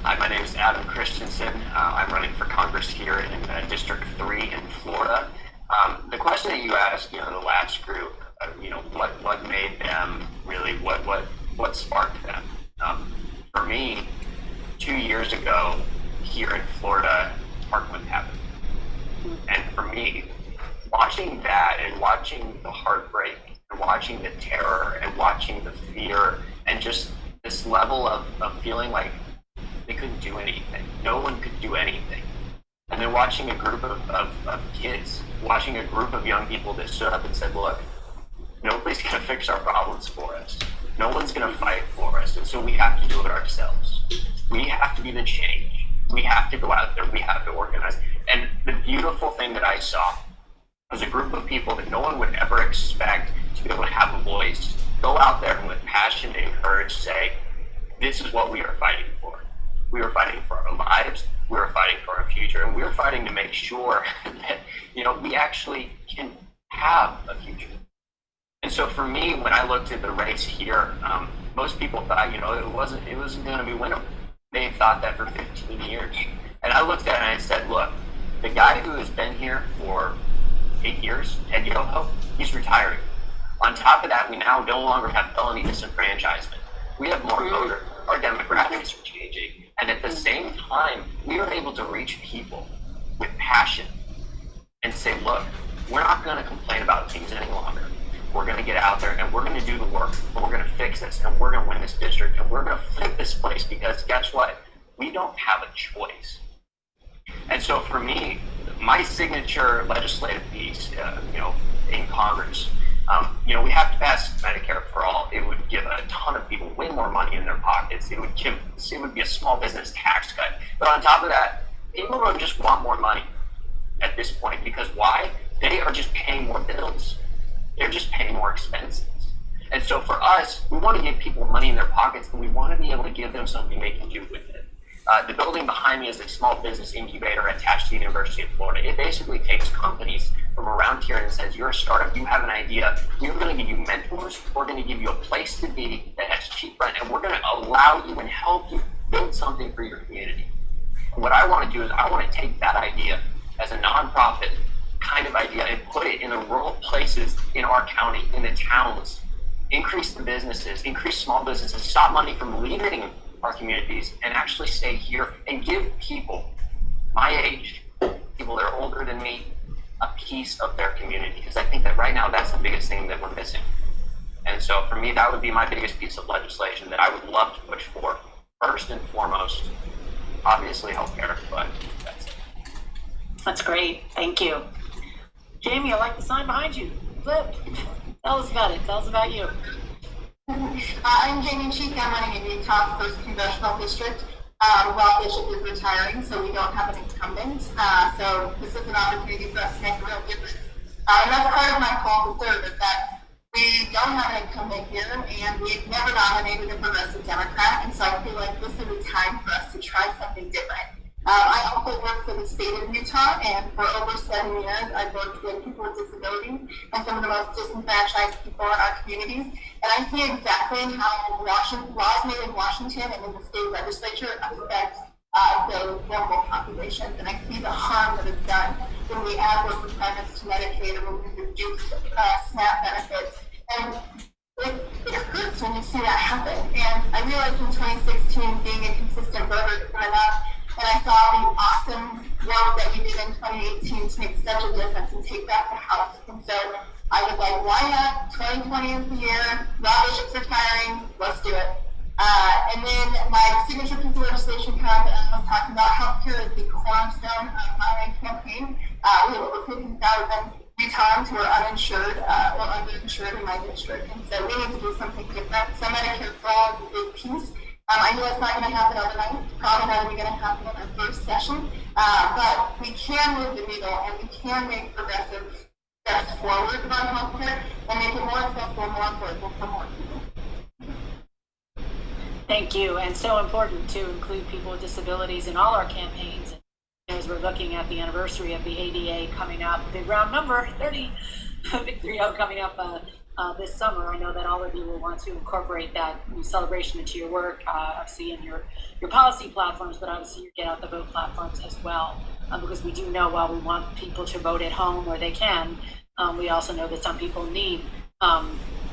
Hi, my name is Adam Christensen. I'm running for Congress here in District 3 in Florida. The question that you asked, the last group, what made them really, what sparked them? For me, 2 years ago here in Florida, Parkland happened. And for me, watching that and watching the heartbreak and watching the terror and watching the fear and just this level of feeling like they couldn't do anything. No one could do anything. And then watching a group of kids, watching a group of young people that stood up and said, look, nobody's going to fix our problems for us. No one's going to fight for us. And so we have to do it ourselves. We have to be the change. We have to go out there. We have to organize. And the beautiful thing that I saw was a group of people that no one would ever expect to be able to have a voice, go out there and with passion and courage say, this is what we are fighting for. We are fighting for our lives, we are fighting for our future, and we are fighting to make sure that, we actually can have a future. And so for me, when I looked at the race here, most people thought, it wasn't going to be winnable. They thought that for 15 years. And I looked at it and I said, look, the guy who has been here for 8 years, Ted Yoho, he's retiring. On top of that, we now no longer have felony disenfranchisement. We have more voters. Our demographics are changing. And at the same time, we are able to reach people with passion and say, look, we're not going to complain about things any longer. We're going to get out there and we're going to do the work, and we're going to fix this, and we're going to win this district, and we're going to flip this place, because guess what? We don't have a choice. And so for me, my signature legislative piece, in Congress, we have to pass Medicare for all. It would give a ton of people way more money in their pockets. It would be a small business tax cut. But on top of that, people don't just want more money at this point, because why? They are just paying more bills. They're just paying more expenses. And so for us, we want to give people money in their pockets, and we want to be able to give them something they can do with it. The building behind me is a small business incubator attached to the University of Florida. It basically takes companies from around here and says, you're a startup, you have an idea, we're going to give you mentors, we're going to give you a place to be that has cheap rent, and we're going to allow you and help you build something for your community. And what I want to do is I want to take that idea as a nonprofit kind of idea and put it in the rural places in our county, in the towns, increase the businesses, increase small businesses, stop money from leaving our communities, and actually stay here and give people my age, people that are older than me, a piece of their community. Because I think that right now that's the biggest thing that we're missing. And so for me, that would be my biggest piece of legislation that I would love to push for. First and foremost, obviously healthcare, but that's it. That's great. Thank you. Jamie, I like the sign behind you. Flip. Tell us about it. Tell us about you. I'm Jamie Cheek. I'm running in Utah's 1st Congressional District. Rob Bishop is retiring, so we don't have an incumbent. So this is an opportunity for us to make a real difference. And that's part of my call to serve, is that we don't have an incumbent here, and we've never nominated a progressive Democrat, and so I feel like this is a time for us to try something different. I also work for the state of Utah, and for over 7 years, I've worked with people with disabilities and some of the most disenfranchised people in our communities. And I see exactly how laws made in Washington and in the state legislature affect those vulnerable populations. And I see the harm that is done when we add work requirements to Medicaid or when we reduce SNAP benefits. And it hurts when you see that happen. And I realized in 2016, being a consistent voter isn't enough. And I saw the awesome work that we did in 2018 to make such a difference and take back the House. And so I was like, why not? 2020 is the year. Rob Bishop's retiring. Let's do it. And then my signature piece of legislation kind of was talking about healthcare as the cornerstone of my campaign. We have over 50,000 Utahns who are uninsured or underinsured in my district. And so we need to do something different. So Medicare for all is a big piece. I know it's not going to happen overnight. Probably not even going to happen in our first session. But we can move the needle, and we can make progressive steps forward on healthcare and make it more accessible, more affordable for more people. Thank you. And so important to include people with disabilities in all our campaigns. As we're looking at the anniversary of the ADA coming up, the round number 30, Big 30 coming up this summer, I know that all of you will want to incorporate that celebration into your work, obviously in your policy platforms, but obviously your Get Out the Vote platforms as well. Because we do know while we want people to vote at home where they can, we also know that some people need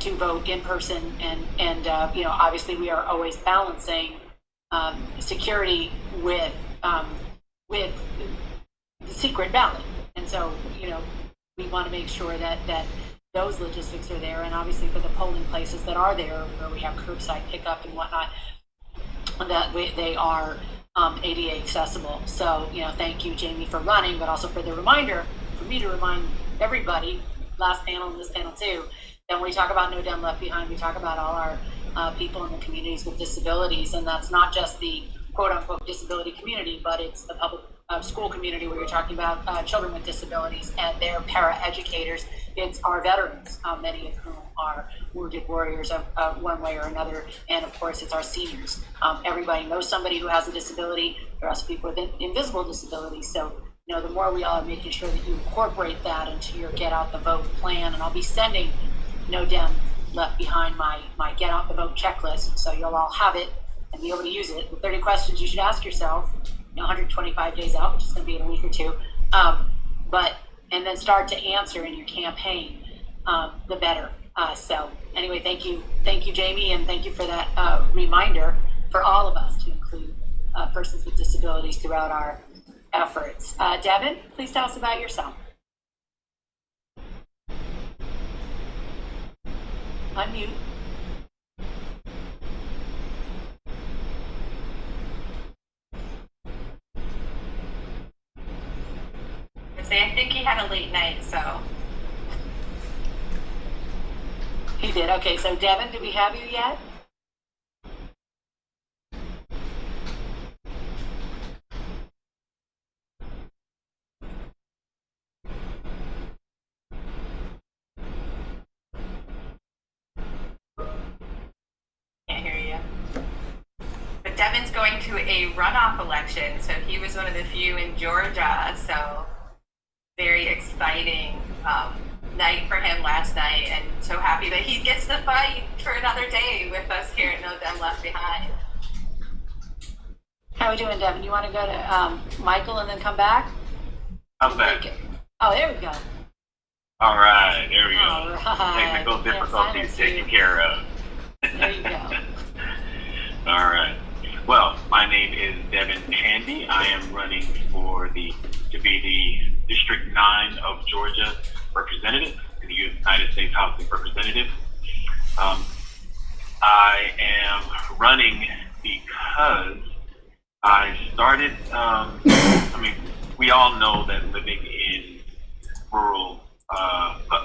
to vote in person, and obviously we are always balancing security with the secret ballot, and so we want to make sure that those logistics are there, and obviously for the polling places that are there where we have curbside pickup and whatnot, that they are ADA accessible. So thank you, Jamie, for running, but also for the reminder for me to remind everybody, last panel and this panel too, that when we talk about No Dem Left Behind, we talk about all our people in the communities with disabilities, and that's not just the quote-unquote disability community, but it's the public school community where you're talking about children with disabilities and their para-educators. It's our veterans, many of whom are wounded warriors of one way or another, and of course it's our seniors. Everybody knows somebody who has a disability. There are also people with invisible disabilities, so the more we all are making sure that you incorporate that into your Get Out the Vote plan, and I'll be sending No Dem Left Behind my Get Out the Vote checklist, so you'll all have it and be able to use it. The 30 questions you should ask yourself, 125 days out, which is going to be in a week or two, and then start to answer in your campaign, the better. So anyway, thank you, Jamie, and thank you for that reminder for all of us to include persons with disabilities throughout our efforts. Devin, please tell us about yourself. Unmute. I think he had a late night, so. He did. Okay, so Devin, do we have you yet? Can't hear you. But Devin's going to a runoff election, so he was one of the few in Georgia, so very exciting night for him last night, and so happy that he gets to fight for another day with us here at No Dem Left Behind. How are we doing, Devin? You want to go to Michael and then come back? I'm back. Oh, there we go. All right, there we go. All right. Technical difficulties taken care of. There you go. All right. Well, my name is Devin Handy. I am running to be the District 9 of Georgia representative in the United States House of Representatives. I am running because I started, we all know that living in rural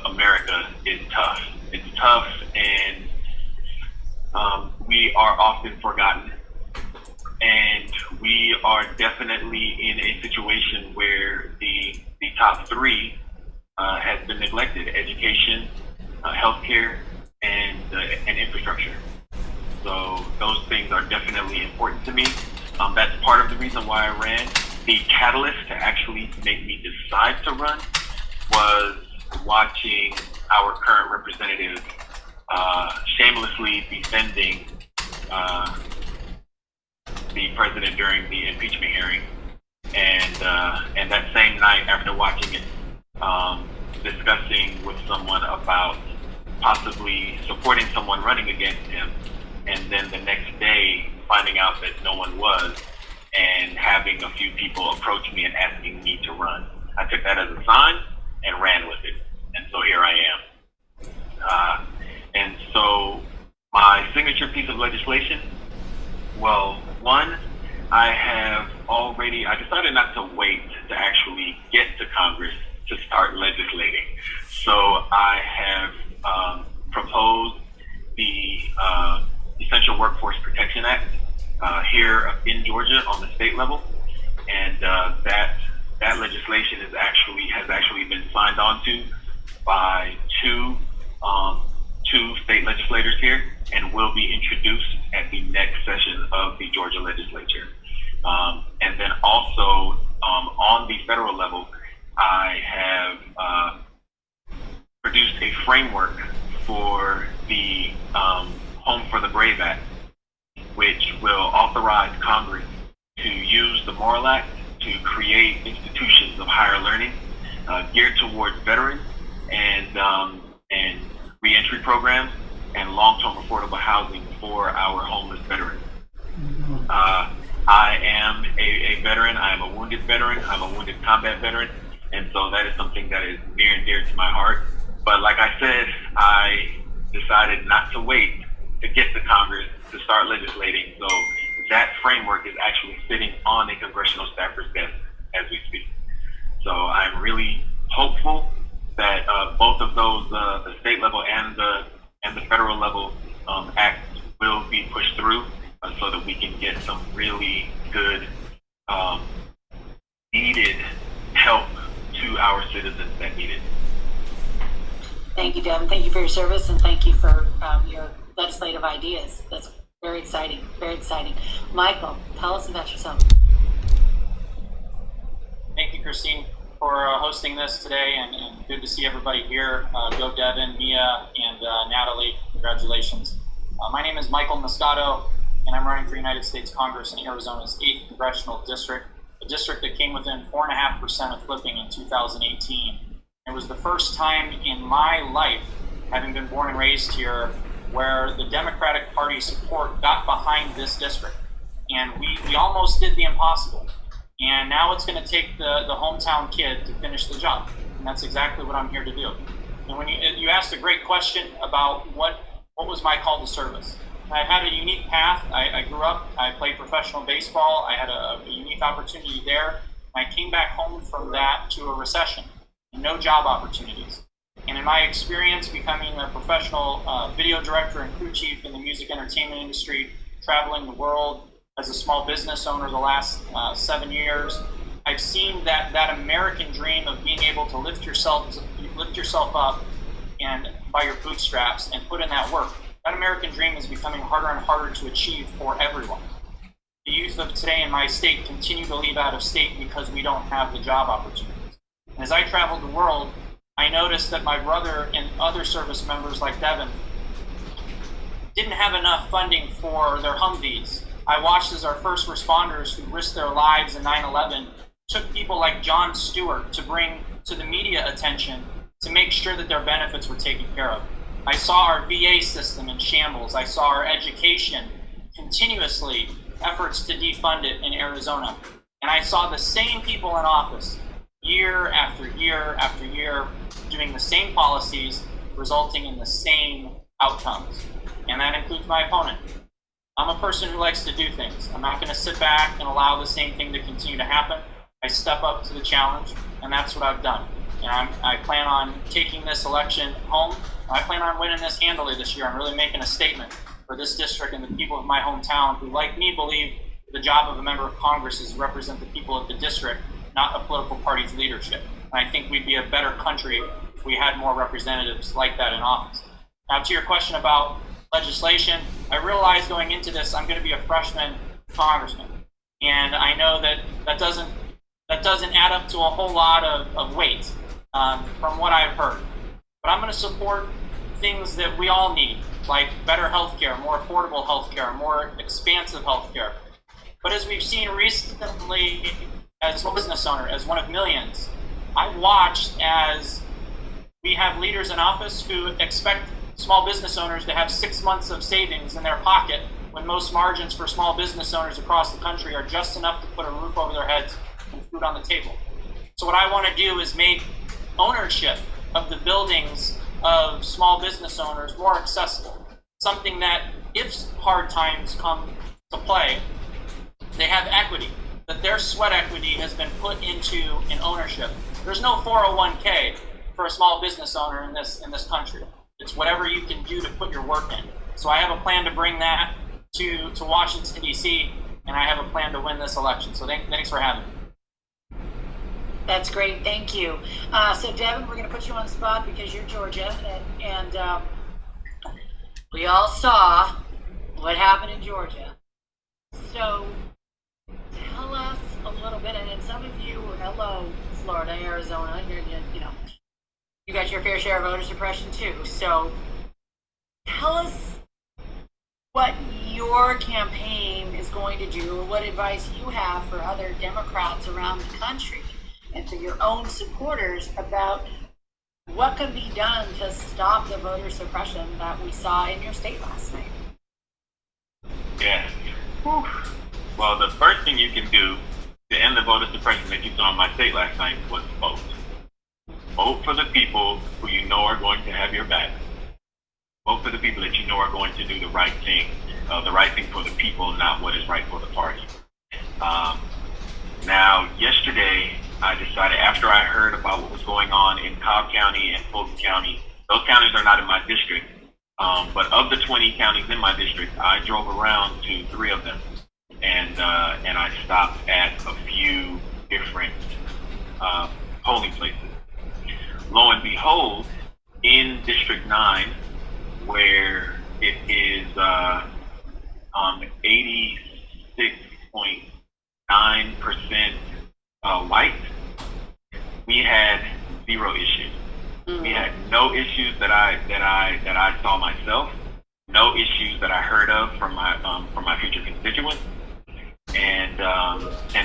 America is tough. It's tough, and we are often forgotten. And we are definitely in a situation where the top three has been neglected: education, healthcare, and infrastructure. So those things are definitely important to me. That's part of the reason why I ran. The catalyst to actually make me decide to run was watching our current representative shamelessly defending the president during the impeachment hearing, and that same night after watching it, discussing with someone about possibly supporting someone running against him, and then the next day finding out that no one was, and having a few people approach me and asking me to run. I took that as a sign and ran with it, and so here I am. And so my signature piece of legislation, well, one, I decided not to wait to actually get to Congress to start legislating. So I have proposed the Essential Workforce Protection Act here in Georgia on the state level, and that legislation has actually been signed on to by two state legislators here, and will be introduced at the next session of the Georgia legislature. And then also on the federal level, I have produced a framework for the Home for the Brave Act, which will authorize Congress to use the Moral Act to create institutions of higher learning geared towards veterans and reentry programs and long-term affordable housing for our homeless veterans. I am a veteran. I am a wounded veteran. I'm a wounded combat veteran. And so that is something that is near and dear to my heart. But like I said, I decided not to wait to get to Congress to start legislating. So that framework is actually sitting on the congressional staffer's desk as we speak. So I'm really hopeful that both of those, the state level and the federal level acts will be pushed through so that we can get some really good needed help to our citizens that need it. Thank you, Devin. Thank you for your service, and thank you for your legislative ideas. That's very exciting, very exciting. Michael, tell us about yourself. Thank you, Christine, for hosting this today, and good to see everybody here. Go Devin, Mia, and Natalie. Congratulations. My name is Michael Moscato, and I'm running for United States Congress in Arizona's 8th Congressional District, a district that came within 4.5% of flipping in 2018. It was the first time in my life, having been born and raised here, where the Democratic Party support got behind this district. And we almost did the impossible. And now it's going to take the hometown kid to finish the job. And that's exactly what I'm here to do. And when you asked a great question about what was my call to service. I had a unique path. I grew up, I played professional baseball. I had a unique opportunity there. I came back home from that to a recession and no job opportunities. And in my experience becoming a professional video director and crew chief in the music entertainment industry, traveling the world as a small business owner the last 7 years, I've seen that American dream of being able to lift yourself up and by your bootstraps and put in that work. That American dream is becoming harder and harder to achieve for everyone. The youth of today in my state continue to leave out of state because we don't have the job opportunities. And as I traveled the world, I noticed that my brother and other service members like Devin didn't have enough funding for their Humvees. I watched as our first responders who risked their lives in 9/11 took people like Jon Stewart to bring to the media attention to make sure that their benefits were taken care of. I saw our VA system in shambles. I saw our education continuously efforts to defund it in Arizona. And I saw the same people in office year after year after year doing the same policies, resulting in the same outcomes. And that includes my opponent. I'm a person who likes to do things. I'm not going to sit back and allow the same thing to continue to happen. I step up to the challenge, and that's what I've done. And I plan on taking this election home. I plan on winning this handily this year. I'm really making a statement for this district and the people of my hometown who, like me, believe the job of a member of Congress is to represent the people of the district, not a political party's leadership. And I think we'd be a better country if we had more representatives like that in office. Now, to your question about legislation, I realized going into this, I'm going to be a freshman congressman. And I know that doesn't add up to a whole lot of weight from what I've heard. But I'm going to support things that we all need, like better healthcare, more affordable healthcare, more expansive healthcare. But as we've seen recently, as a business owner, as one of millions, I've watched as we have leaders in office who expect small business owners to have 6 months of savings in their pocket when most margins for small business owners across the country are just enough to put a roof over their heads and food on the table. So what I want to do is make ownership of the buildings of small business owners more accessible. Something that, if hard times come to play, they have equity, that their sweat equity has been put into an ownership. There's no 401k for a small business owner in this country. It's whatever you can do to put your work in. So I have a plan to bring that to Washington, D.C., and I have a plan to win this election. So thanks for having me. That's great. Thank you. So, Devin, we're going to put you on the spot because you're Georgia, and we all saw what happened in Georgia. So tell us a little bit, and then some of you, hello, Florida, Arizona, you know, you got your fair share of voter suppression too. So tell us what your campaign is going to do, or what advice you have for other Democrats around the country and for your own supporters about what can be done to stop the voter suppression that we saw in your state last night. Yeah. Whew. Well, the first thing you can do to end the voter suppression that you saw in my state last night was vote. Vote for the people who you know are going to have your back. Vote for the people that you know are going to do the right thing for the people, not what is right for the party. Now, yesterday, I decided, after I heard about what was going on in Cobb County and Fulton County, those counties are not in my district, but of the 20 counties in my district, I drove around to 3 of them, and I stopped at a few different polling places. Lo and behold, in District 9, where it is 86.9% white, we had 0 issues. We had no issues that I saw myself, no issues that I heard of from my future constituents, and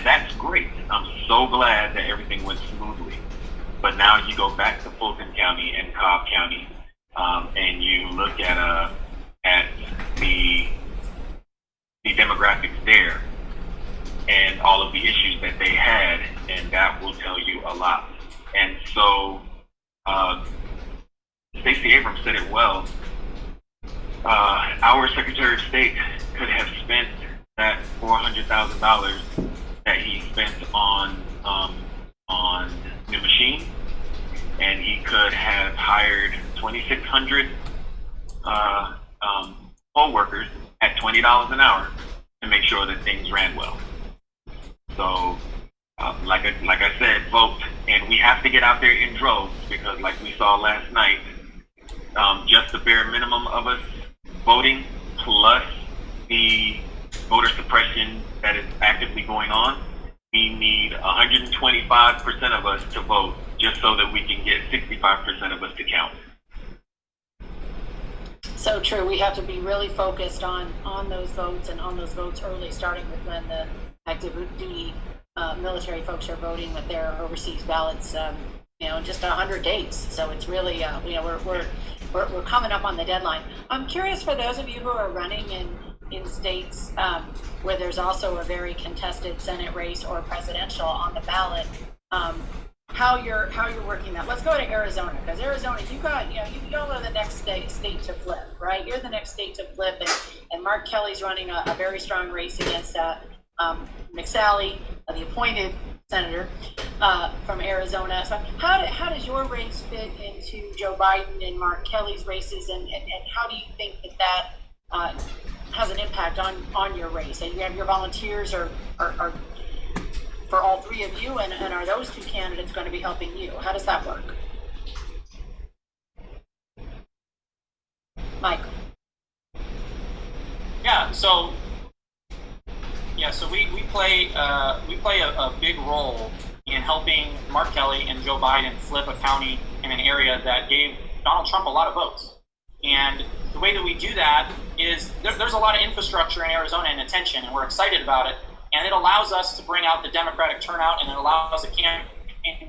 that's great. I'm so glad that everything went smoothly. But now you go back to Fulton County and Cobb County, and you look at the demographics there and all of the issues that they had, and that will tell you a lot. And so Stacey Abrams said it well. Our Secretary of State could have spent that $400,000 that he spent on new machines, and he could have hired 2,600 poll workers at $20 an hour to make sure that things ran well. So, like I said, vote, and we have to get out there in droves, because like we saw last night, just the bare minimum of us voting plus the voter suppression that is actively going on, we need 125% of us to vote just so that we can get 65% of us to count. So true. We have to be really focused on those votes, and on those votes early, starting with when the active duty military folks are voting with their overseas ballots, in just 100 days. So it's really, we're coming up on the deadline. I'm curious, for those of you who are running in states where there's also a very contested Senate race or presidential on the ballot, how you're working that. Let's go to Arizona, because Arizona, you are the next state to flip, right? You're the next state to flip, and Mark Kelly's running a very strong race against McSally, the appointed senator from Arizona. So how does your race fit into Joe Biden and Mark Kelly's races, and how do you think that has an impact on your race? And you have your volunteers are for all 3 of you, and are those 2 candidates going to be helping you? How does that work? Michael. So we play a big role in helping Mark Kelly and Joe Biden flip a county in an area that gave Donald Trump a lot of votes. And the way that we do that is there's a lot of infrastructure in Arizona and attention, and we're excited about it. And it allows us to bring out the Democratic turnout, and it allows a campaign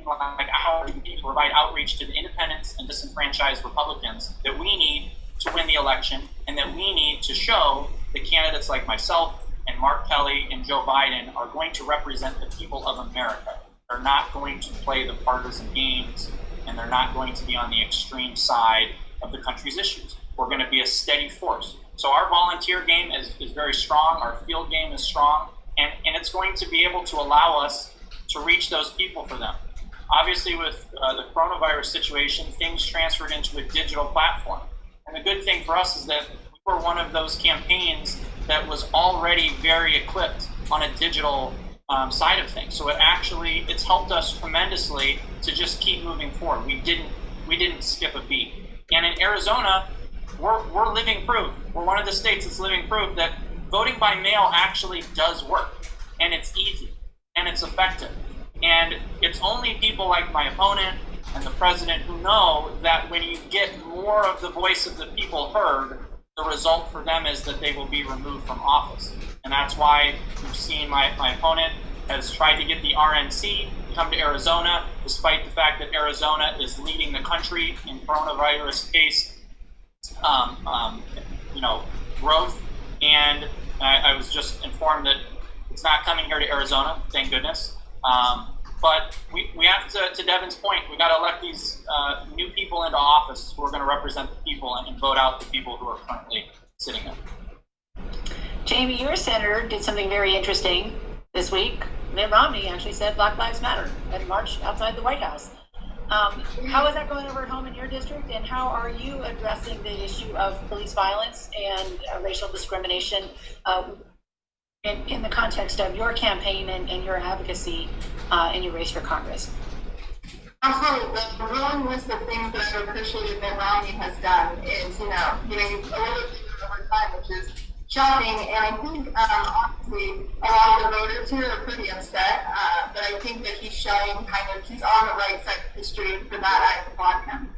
like ours to provide outreach to the independents and disenfranchised Republicans that we need to win the election, and that we need to show that candidates like myself and Mark Kelly and Joe Biden are going to represent the people of America. They're not going to play the partisan games, and they're not going to be on the extreme side of the country's issues. We're going to be a steady force. So our volunteer game is very strong. Our field game is strong. And it's going to be able to allow us to reach those people for them. Obviously, with the coronavirus situation, things transferred into a digital platform. And the good thing for us is that we were one of those campaigns that was already very equipped on a digital side of things. So it's helped us tremendously to just keep moving forward. We didn't skip a beat. And in Arizona, we're living proof. We're one of the states that's living proof that voting by mail actually does work, and it's easy, and it's effective. And it's only people like my opponent and the president who know that when you get more of the voice of the people heard, the result for them is that they will be removed from office. And that's why you've seen my opponent has tried to get the RNC to come to Arizona, despite the fact that Arizona is leading the country in coronavirus case growth. And I was just informed that it's not coming here to Arizona, thank goodness. But we have to Devin's point, we got to elect these new people into office who are going to represent the people and vote out the people who are currently sitting there. Jamie, your senator did something very interesting this week. Mitt Romney actually said Black Lives Matter at a march outside the White House. How is that going over at home in your district, and how are you addressing the issue of police violence and racial discrimination in the context of your campaign and your advocacy in your race for Congress? Absolutely. The long list of things that I appreciate that Romney has done is, you've overlooked over time, which is shocking. And I think, honestly, a lot of the voters here are pretty upset. But I think that he's showing he's on the right side of history. For that, I applaud him.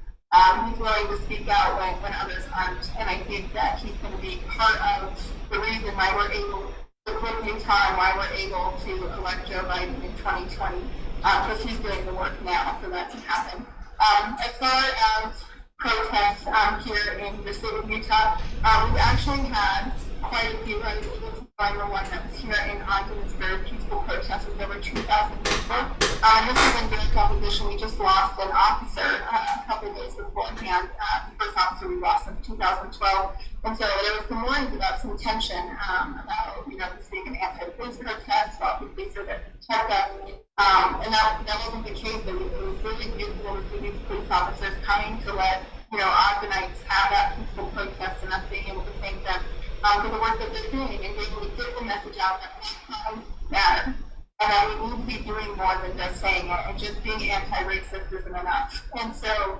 He's willing to speak out when others aren't. And I think that he's going to be part of the reason why we're able to put Utah and why we're able to elect Joe Biden in 2020. Because he's doing the work now for that to happen. As far as protests here in the state of Utah, we've actually had quite a few. I was able to find the one that was here in Ogden. It's a very peaceful protest with over 2,000 people. This is in direct opposition. We just lost an officer a couple of days beforehand. The first officer we lost since 2012. And so there was some worries about some tension about, this being an anti-police protest, about the police are there to protect us. And that wasn't the case. It was really beautiful to see these police officers coming to let, Ogdenites have that peaceful protest and us being able to thank them for the work that they're doing and being able to get the message out that Black lives matter. And that we need to be doing more than just saying it, and just being anti-racist isn't enough. And so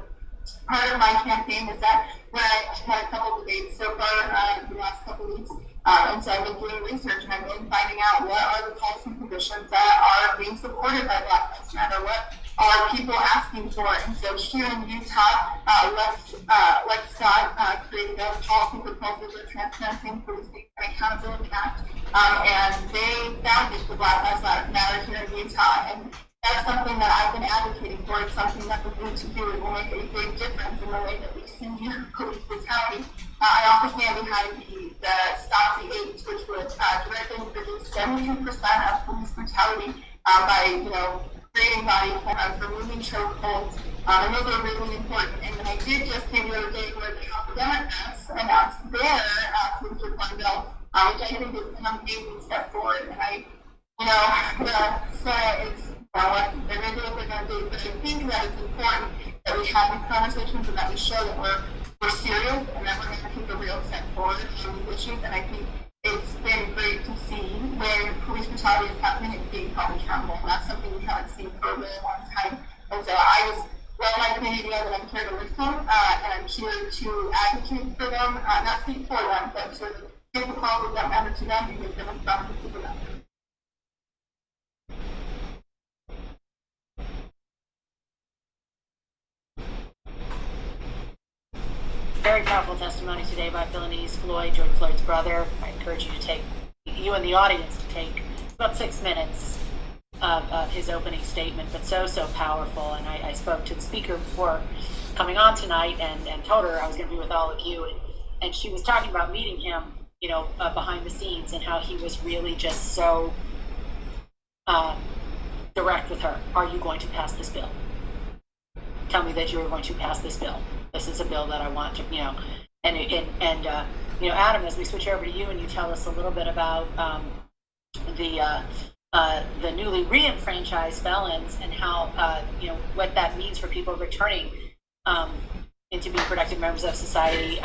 part of my campaign is that when I had a couple of debates so far the last couple of weeks, and so I've been doing research and I've been finding out what are the policy positions that are being supported by Black Lives Matter, what are people asking for. And so here in Utah, Lex Scott created a policy proposal for Transparency and Policing and Accountability Act, and they founded the Black Lives Matter here in Utah. And that's something that I've been advocating for. It's something that we need to do. It will make a big difference in the way that we see police brutality. I also stand behind the Stop the AIDS, which would directly reduce 70% of police brutality by, creating body cameras, removing chokeholds, and those are really important. And then I did just see the other day where the House Democrats announced their police reform bill, which I think is an amazing step forward. And the Senate is what they're going to do what they're going to do. But I think that it's important that we have these conversations and that we show that we're serious and that we're going to take a real step forward on these issues. And I think it's been great to see when police brutality is happening and being held accountable. And that's something we haven't seen for a really long time. And so I was well my community that I'm here to listen, and I'm here to advocate for them, not speak for them, but to give the causes that matter to them and give them a strong for them. Very powerful testimony today by Philanese Floyd, George Floyd's brother. I encourage you and the audience to take about 6 minutes of his opening statement, but so powerful. And I spoke to the speaker before coming on tonight and told her I was going to be with all of you. And she was talking about meeting him, behind the scenes, and how he was really just so direct with her. Are you going to pass this bill? Tell me that you're going to pass this bill. This is a bill that I want to, Adam, as we switch over to you and you tell us a little bit about the newly re-enfranchised felons and how, what that means for people returning into being productive members of society.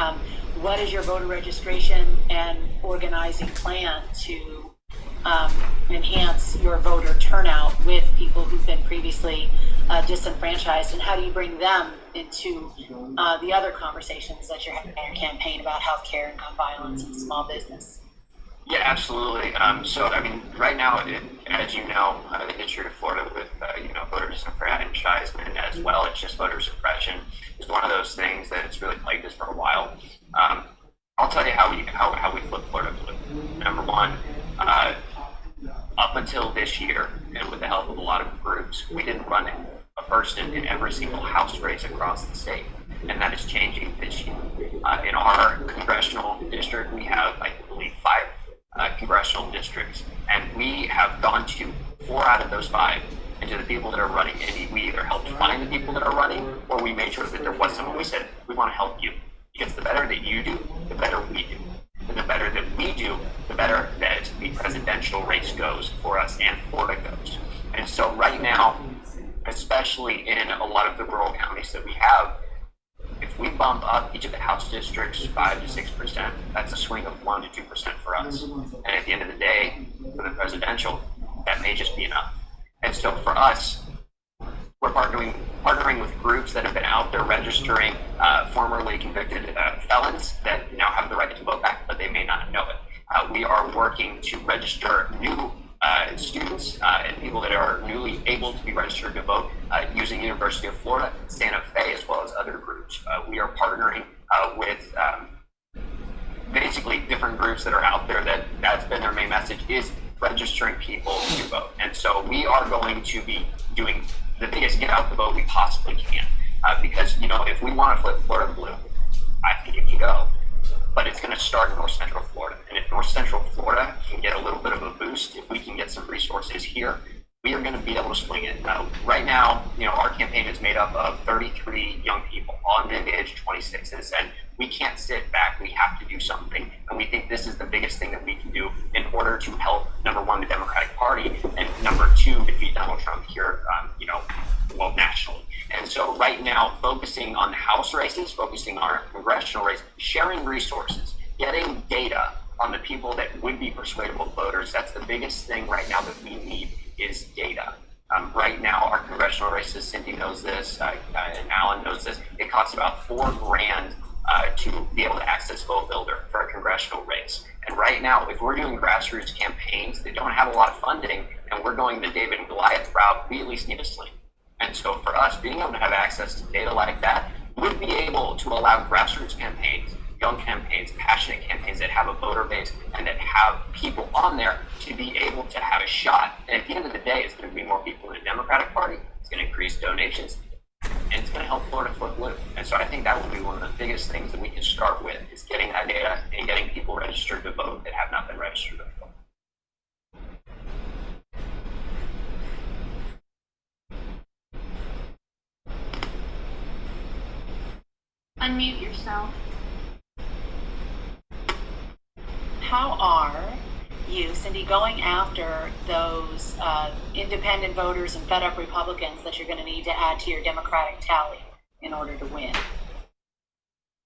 What is your voter registration and organizing plan to enhance your voter turnout with people who've been previously disenfranchised, and how do you bring them into the other conversations that you're having in your campaign about healthcare and gun violence and small business? Yeah, absolutely. So, I mean, right now, as you know, the history of Florida with, voter disenfranchisement as well as just voter suppression is one of those things that it's really plagued us for a while. I'll tell you how we flipped Florida blue. Number one, up until this year, and with the help of a lot of groups, we didn't run a person in every single House race across the state, and that is changing this year. In our congressional district, we have, I believe, 5 congressional districts, and we have gone to 4 out of those 5, and to the people that are running, and we either helped find the people that are running, or we made sure that there was someone. We said, we want to help you, because the better that you do, the better we do. And the better that we do, the better that the presidential race goes for us and Florida goes. And so right now, especially in a lot of the rural counties that we have, if we bump up each of the House districts 5 to 6%, that's a swing of 1 to 2% for us. And at the end of the day, for the presidential, that may just be enough. And so for us, we're partnering with groups that have been out there registering formerly convicted felons that now have the right to vote back, but they may not know it. We are working to register new students and people that are newly able to be registered to vote using University of Florida, Santa Fe, as well as other groups. We are partnering with basically different groups that are out there that's been their main message is registering people to vote. And so we are going to be doing the biggest get out the vote we possibly can. Because, if we want to flip Florida blue, I think it can go. But it's going to start in North Central Florida. And if North Central Florida can get a little bit of a boost, if we can get some resources here, we are going to be able to swing it. Right now, our campaign is made up of 33 young people, all in the age 26s, and we can't sit back. We have to do something. And we think this is the biggest thing that we can do in order to help, number one, the Democratic Party, and number two, defeat Donald Trump here, nationally. And so right now, focusing on the House races, focusing on our congressional race, sharing resources, getting data on the people that would be persuadable voters, that's the biggest thing right now that we need is data. Right now, our congressional races, Cindy knows this, and Alan knows this, it costs about $4,000 to be able to access Vote Builder for a congressional race. And right now, if we're doing grassroots campaigns that don't have a lot of funding, and we're going the David and Goliath route, we at least need a sling. And so for us, being able to have access to data like that would be able to allow grassroots campaigns, young campaigns, passionate campaigns that have a voter base and that have people on there to be able to have a shot. And at the end of the day, it's going to be more people in the Democratic Party. It's going to increase donations, and it's going to help Florida flip blue. And so I think that will be one of the biggest things that we can start with is getting that data and getting people registered to vote that have not been registered before. Unmute yourself. How are you, Cindy, going after those independent voters and fed up Republicans that you're going to need to add to your Democratic tally in order to win?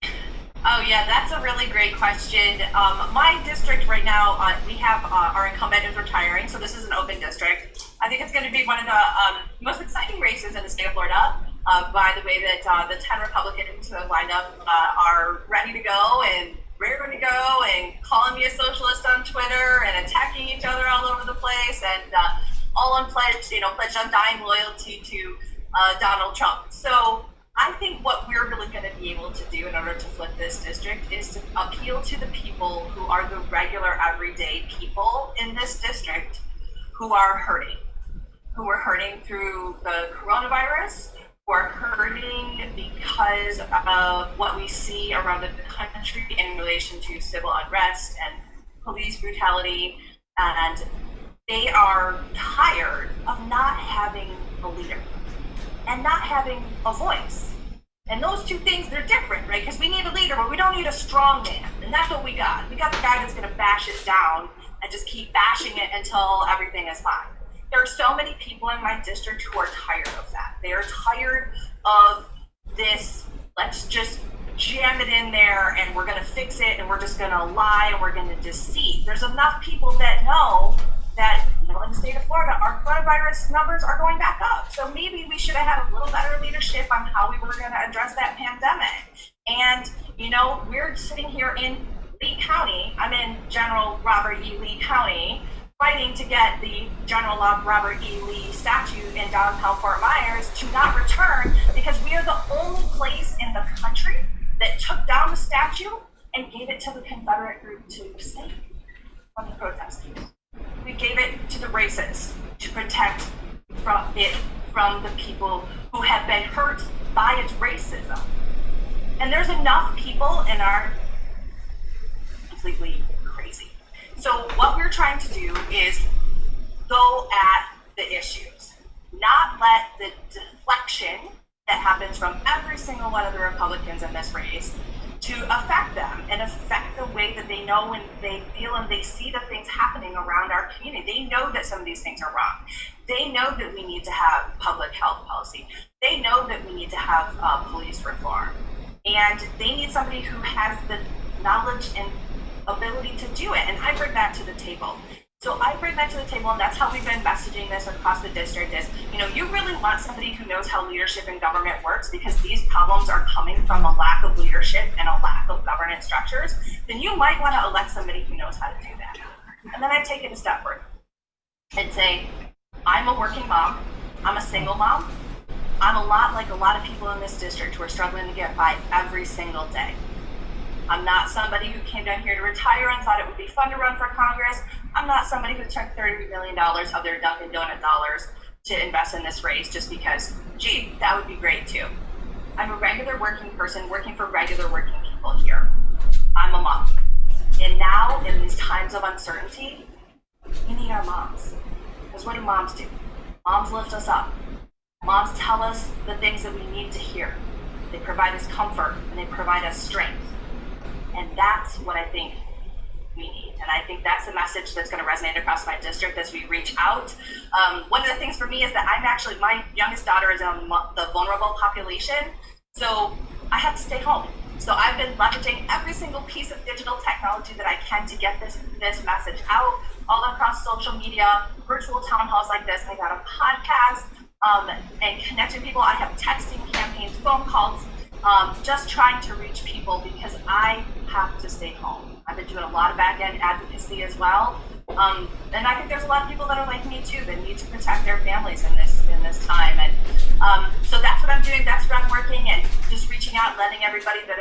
Oh yeah, that's a really great question. My district right now, we have our incumbent is retiring, so this is an open district. I think it's going to be one of the most exciting races in the state of Florida. By the way that the 10 Republicans who have lined up are ready to go and raring to go and calling me a socialist on Twitter and attacking each other all over the place and all on pledge undying loyalty to Donald Trump. So I think what we're really going to be able to do in order to flip this district is to appeal to the people who are the regular everyday people in this district who are hurting through the coronavirus, who are hurting because of what we see around the country in relation to civil unrest and police brutality, and they are tired of not having a leader and not having a voice. And those two things, they're different, right? Because we need a leader, but we don't need a strong man. And that's what we got. We got the guy that's going to bash it down and just keep bashing it until everything is fine. There are so many people in my district who are tired of that. They are tired of this, let's just jam it in there and we're going to fix it and we're just going to lie and we're going to deceive. There's enough people that know that example, in the state of Florida, our coronavirus numbers are going back up. So maybe we should have had a little better leadership on how we were going to address that pandemic. And, you know, we're sitting here in Lee County. I'm in General Robert E. Lee County, fighting to get the General Robert E. Lee statue in downtown Fort Myers to not return, because we are the only place in the country that took down the statue and gave it to the Confederate group to save from the protesters. We gave it to the racists to protect from the people who have been hurt by its racism. And there's enough people in our completely crazy. So what we're trying to do is go at the issues, not let the deflection that happens from every single one of the Republicans in this race to affect them and affect the way that they know and they feel and they see the things happening around our community. They know that some of these things are wrong. They know that we need to have public health policy. They know that we need to have police reform. And they need somebody who has the knowledge and ability to do it. And I bring that to the table. So I bring that to the table, and that's how we've been messaging this across the district is, you know, you really want somebody who knows how leadership and government works, because these problems are coming from a lack of leadership and a lack of governance structures, then you might want to elect somebody who knows how to do that. And then I take it a step further and say, I'm a working mom, I'm a single mom, I'm a lot like a lot of people in this district who are struggling to get by every single day. I'm not somebody who came down here to retire and thought it would be fun to run for Congress. I'm not somebody who took $30 million of their Dunkin' Donut dollars to invest in this race just because, gee, that would be great too. I'm a regular working person working for regular working people here. I'm a mom. And now, in these times of uncertainty, we need our moms. Because what do moms do? Moms lift us up. Moms tell us the things that we need to hear. They provide us comfort and they provide us strength. And that's what I think we need. And I think that's the message that's going to resonate across my district as we reach out. One of the things for me is that my youngest daughter is in the vulnerable population. So I have to stay home. So I've been leveraging every single piece of digital technology that I can to get this message out all across social media, virtual town halls like this. I got a podcast and connecting people. I have texting campaigns, phone calls, just trying to reach people because I have to stay home. I've been doing a lot of back-end advocacy as well. And I think there's a lot of people that are like me too that need to protect their families in this time. And so that's what I'm doing. That's what I'm working and just reaching out and letting everybody that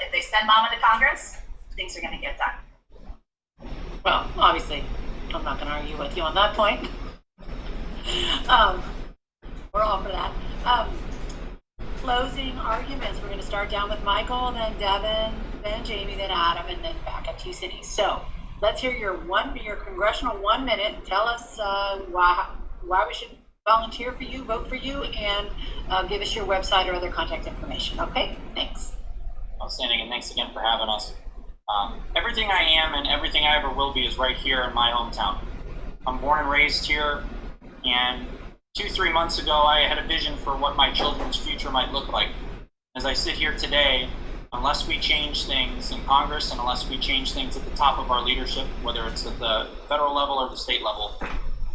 if they send mama to Congress, things are going to get done. Well, obviously, I'm not going to argue with you on that point. We're all for that. Closing arguments. We're going to start down with Michael, then Devin, then Jamie, then Adam, and then back up to you, Cindy. So let's hear your congressional 1 minute. Tell us why we should volunteer for you, vote for you, and give us your website or other contact information. Okay, thanks. Outstanding, and thanks again for having us. Everything I am and everything I ever will be is right here in my hometown. I'm born and raised here, and 2-3 months ago, I had a vision for what my children's future might look like. As I sit here today, unless we change things in Congress and unless we change things at the top of our leadership, whether it's at the federal level or the state level,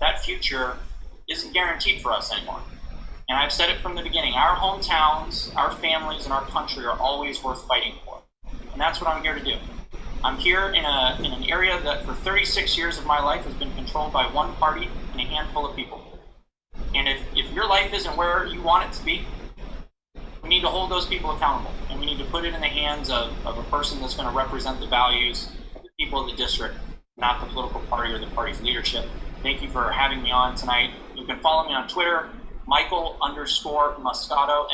that future isn't guaranteed for us anymore. And I've said it from the beginning, our hometowns, our families, and our country are always worth fighting for. And that's what I'm here to do. I'm here in an area that for 36 years of my life has been controlled by one party and a handful of people. And if your life isn't where you want it to be, we need to hold those people accountable. And we need to put it in the hands of a person that's going to represent the values of the people of the district, not the political party or the party's leadership. Thank you for having me on tonight. You can follow me on Twitter, Michael_Moscato, Muscato,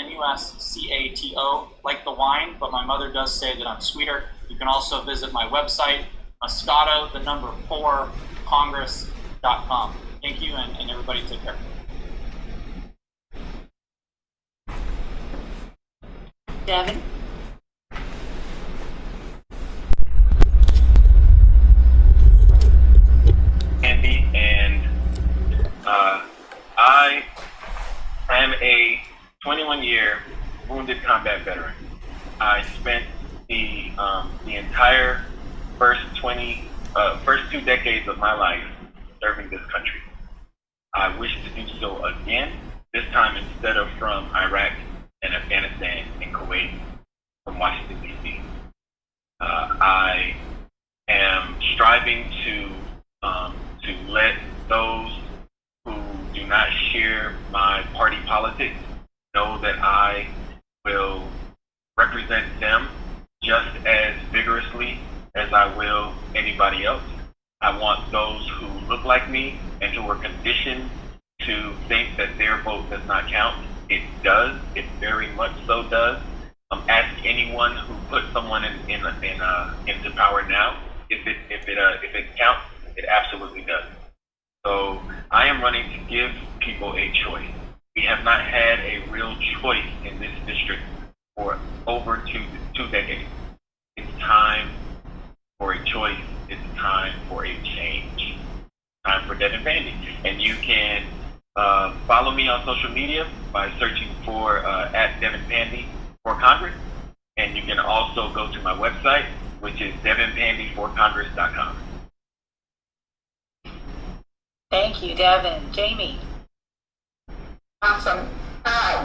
like the wine, but my mother does say that I'm sweeter. You can also visit my website, Moscato4Congress.com. Thank you, and everybody take care. Devin? Andy, and I am a 21-year wounded combat veteran. I spent the entire first 2 decades of my life serving this country. I wish to do so again, this time instead of from Iraq and Afghanistan and Kuwait, from Washington, D.C. I am striving to let those who do not share my party politics know that I will represent them just as vigorously as I will anybody else. I want those who look like me and who are conditioned to think that their vote does not count. It does. It very much so does. Ask anyone who put someone into power now if it counts. It absolutely does. So I am running to give people a choice. We have not had a real choice in this district for over two decades. It's time for a choice. It's time for a change. Time for Devin Pandy. And you can follow me on social media by searching for @DevinPandy for Congress. And you can also go to my website, which is devinpandyforcongress.com. Thank you, Devin. Jamie. Awesome.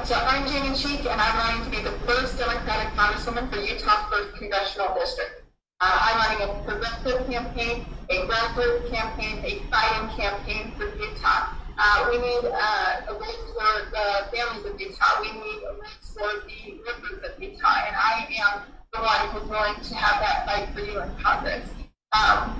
So I'm Jamie Cheek, and I'm running to be the first Democratic Congresswoman for Utah's 1st Congressional District. I'm running a progressive campaign, a grassroots campaign, a fighting campaign for Utah. We need a race for the families of Utah. We need a race for the rivers of Utah, and I am the one who's willing to have that fight for you in Congress.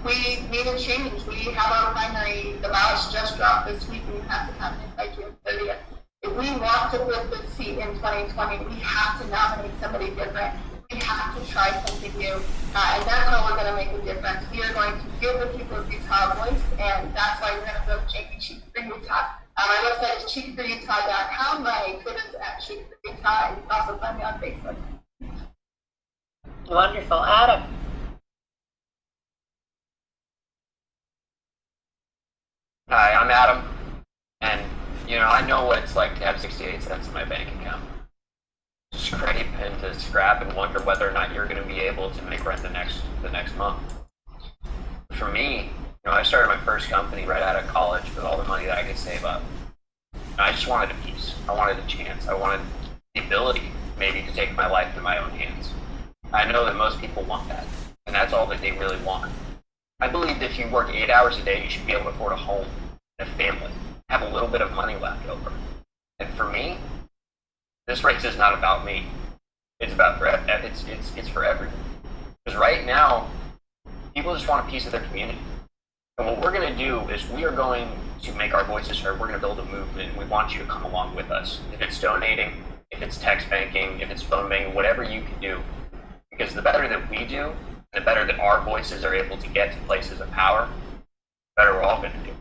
We need a change. We have our primary, the ballots just dropped this week, and we have to have it by June 30th. If we want to flip this seat in 2020, we have to nominate somebody different. We have to try something new, and that's how we're going to make a difference. We are going to give the people of Utah a voice, and that's why we're going to vote Jamie Cheek for Utah. My website is cheekforutah.com. My Twitter is @cheekforutah, and you can also find me on Facebook. Wonderful. Adam. Hi, I'm Adam, and I know what it's like to have 68 cents in my bank account. Scrape and to scrap and wonder whether or not you're going to be able to make rent the next month. For me, I started my first company right out of college with all the money that I could save up. I just wanted a piece. I wanted a chance. I wanted the ability, maybe, to take my life into my own hands. I know that most people want that, and that's all that they really want. I believe that if you work 8 hours a day, you should be able to afford a home, a family, have a little bit of money left over. And for me, this race is not about me. It's about it's for everyone. Because right now, people just want a piece of their community. And what we're going to do is we are going to make our voices heard. We're going to build a movement. We want you to come along with us. If it's donating, if it's text banking, if it's phone banking, whatever you can do. Because the better that we do, the better that our voices are able to get to places of power, the better we're all going to do.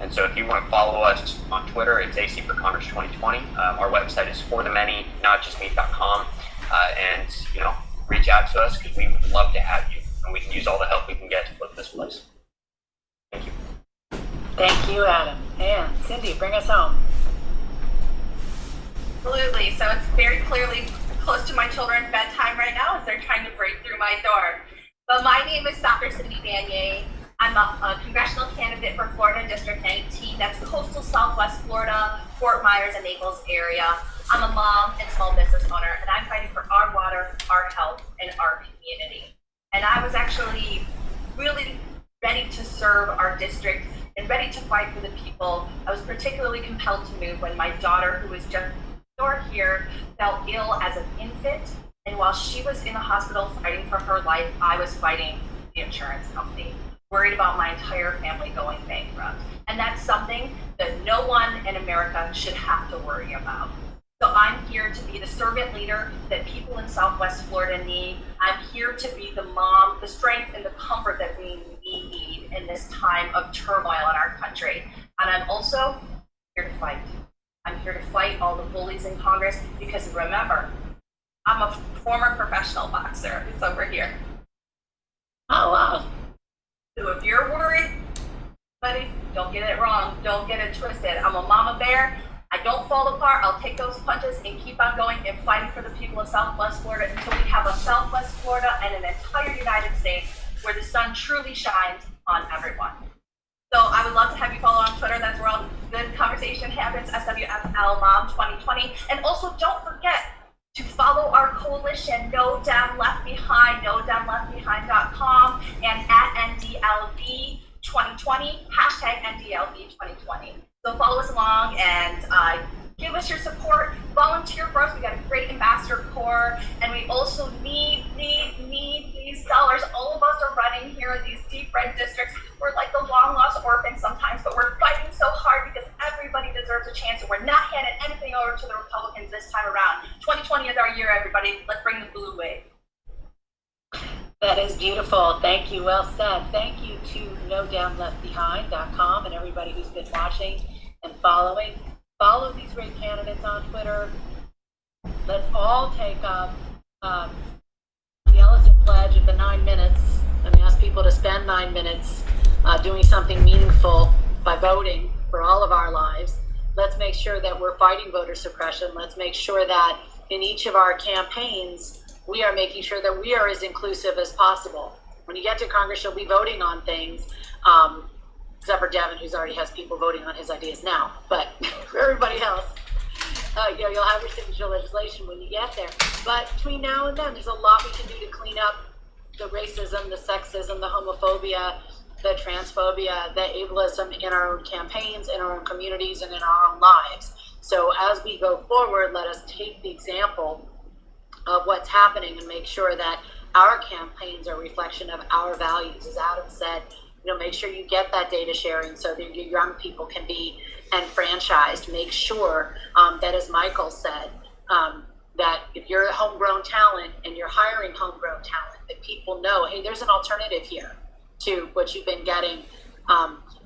And so if you want to follow us on Twitter, it's AC for Congress 2020. Our website is forthemany.notjustme.com. And, reach out to us because we would love to have you. And we can use all the help we can get to flip this place. Thank you. Thank you, Adam. And Cindy, bring us home. Absolutely. So it's very clearly close to my children's bedtime right now as they're trying to break through my door. But my name is Dr. Cindy Vanier. I'm a congressional candidate for Florida District 19. That's coastal Southwest Florida, Fort Myers, and Naples area. I'm a mom and small business owner, and I'm fighting for our water, our health, and our community. And I was actually really ready to serve our district and ready to fight for the people. I was particularly compelled to move when my daughter, who was just here, fell ill as an infant. And while she was in the hospital fighting for her life, I was fighting the insurance company, worried about my entire family going bankrupt. And that's something that no one in America should have to worry about. So I'm here to be the servant leader that people in Southwest Florida need. I'm here to be the mom, the strength and the comfort that we need in this time of turmoil in our country. And I'm also here to fight. I'm here to fight all the bullies in Congress because remember, I'm a former professional boxer. It's over here. Oh, wow. So if you're worried, buddy, don't get it wrong. Don't get it twisted. I'm a mama bear. I don't fall apart. I'll take those punches and keep on going and fighting for the people of Southwest Florida until we have a Southwest Florida and an entire United States where the sun truly shines on everyone. So I would love to have you follow on Twitter. That's where I'll the conversation happens, SWFL Mom 2020. And also don't forget to follow our coalition, No Dem Left Behind, NoDemLeftBehind.com, and at NDLB 2020, hashtag NDLB 2020. So follow us along and give us your support, volunteer for us. We got a great ambassador corps, and we also need these dollars. All of us are running here in these deep red districts. We're like the long lost orphans sometimes, but we're fighting so hard because everybody deserves a chance, and we're not handing anything over to the Republicans this time around. 2020 is our year, everybody. Let's bring the blue wave. That is beautiful. Thank you. Well said. Thank you to NoDemLeftBehind.com and everybody who's been watching and following. Follow these great candidates on Twitter. Let's all take up the Ellison Pledge of the 9 minutes and ask people to spend 9 minutes doing something meaningful by voting for all of our lives. Let's make sure that we're fighting voter suppression. Let's make sure that in each of our campaigns, we are making sure that we are as inclusive as possible. When you get to Congress, you'll be voting on things, except for Devin, who's already has people voting on his ideas now. But for everybody else, you'll have your signature legislation when you get there. But between now and then, there's a lot we can do to clean up the racism, the sexism, the homophobia, the transphobia, the ableism in our own campaigns, in our own communities, and in our own lives. So as we go forward, let us take the example of what's happening and make sure that our campaigns are a reflection of our values. As Adam said, make sure you get that data sharing so that your young people can be enfranchised. Make sure that, as Michael said, that if you're a homegrown talent and you're hiring homegrown talent, that people know, hey, there's an alternative here to what you've been getting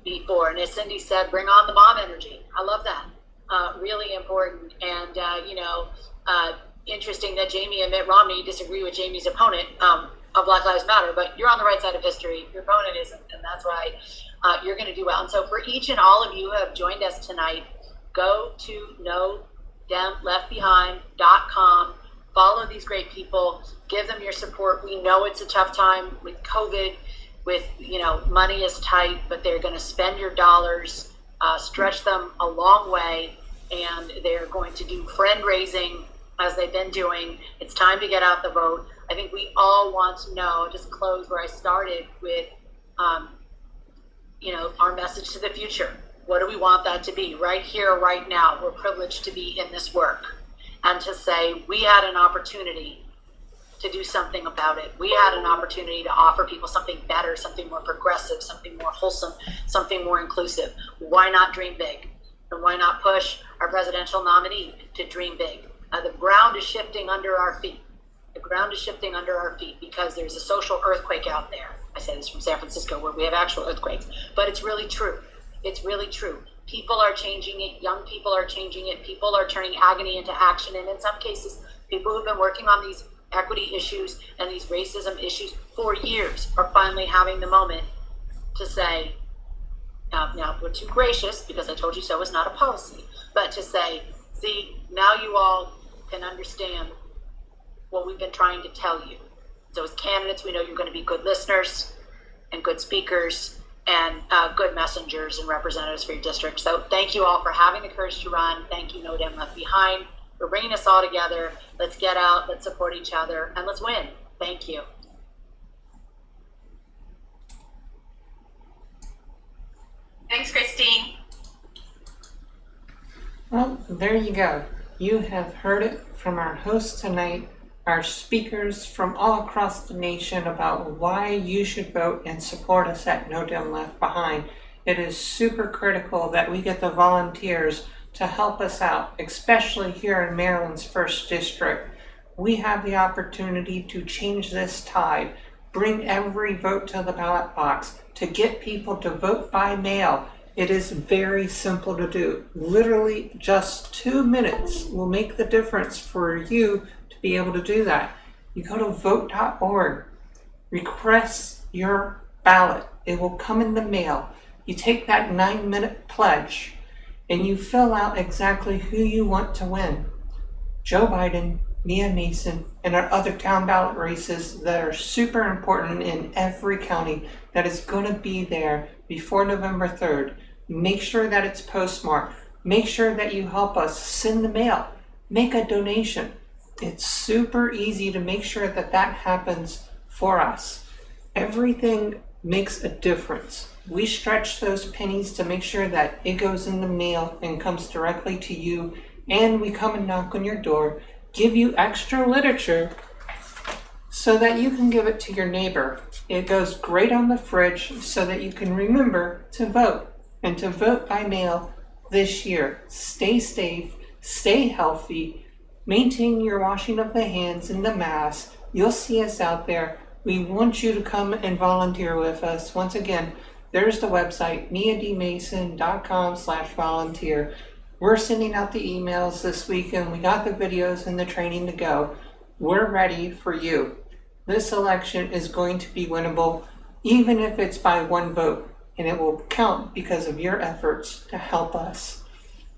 before. And as Cindy said, bring on the mom energy. I love that. Really important. And, interesting that Jamie and Mitt Romney disagree with Jamie's opponent of Black Lives Matter, but you're on the right side of history. Your opponent isn't, and that's why you're going to do well. And so for each and all of you who have joined us tonight, go to NoDemLeftBehind.com. Follow these great people. Give them your support. We know it's a tough time with COVID, with, money is tight, but they're going to spend your dollars, stretch them a long way, and they're going to do friend raising as they've been doing. It's time to get out the vote. I think we all want to know, just close where I started with, our message to the future. What do we want that to be? Right here, right now, we're privileged to be in this work and to say we had an opportunity to do something about it. We had an opportunity to offer people something better, something more progressive, something more wholesome, something more inclusive. Why not dream big? And why not push our presidential nominee to dream big? The ground is shifting under our feet. The ground is shifting under our feet because there's a social earthquake out there. I say this from San Francisco where we have actual earthquakes, but it's really true. It's really true. People are changing it. Young people are changing it. People are turning agony into action. And in some cases, people who've been working on these equity issues and these racism issues for years are finally having the moment to say, now we're too gracious because I told you so is not a policy, but to say, see, now you all can understand what we've been trying to tell you. So as candidates, we know you're going to be good listeners and good speakers and good messengers and representatives for your district. So thank you all for having the courage to run. Thank you, No Dem Left Behind, for bringing us all together. Let's get out, let's support each other, and let's win. Thank you. Thanks, Christine. Well, there you go. You have heard it from our hosts tonight, our speakers from all across the nation about why you should vote and support us at No Dem Left Behind. It is super critical that we get the volunteers to help us out, especially here in Maryland's 1st District. We have the opportunity to change this tide, bring every vote to the ballot box, to get people to vote by mail. It is very simple to do. Literally just 2 minutes will make the difference for you to be able to do that. You go to vote.org, request your ballot. It will come in the mail. You take that 9-minute pledge and you fill out exactly who you want to win. Joe Biden, Mia Mason, and our other town ballot races that are super important in every county that is going to be there before November 3rd. Make sure that it's postmarked. Make sure that you help us send the mail. Make a donation. It's super easy to make sure that that happens for us. Everything makes a difference. We stretch those pennies to make sure that it goes in the mail and comes directly to you, and we come and knock on your door, give you extra literature so that you can give it to your neighbor. It goes great on the fridge so that you can remember to vote, and to vote by mail this year. Stay safe, stay healthy, maintain your washing of the hands and the mask. You'll see us out there. We want you to come and volunteer with us. Once again, there's the website, miadmason.com/volunteer. We're sending out the emails this week, and we got the videos and the training to go. We're ready for you. This election is going to be winnable, even if it's by one vote, and it will count because of your efforts to help us.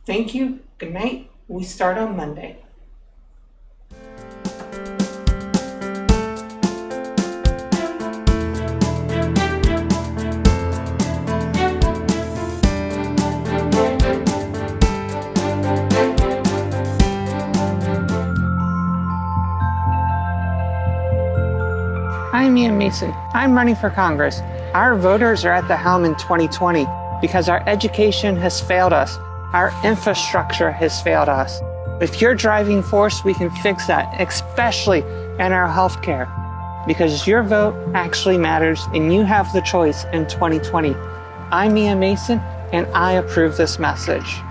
Thank you. Good night. We start on Monday. I'm Ian Mason. I'm running for Congress. Our voters are at the helm in 2020 because our education has failed us. Our infrastructure has failed us. If you're driving force, we can fix that, especially in our healthcare, because your vote actually matters and you have the choice in 2020. I'm Ian Mason, and I approve this message.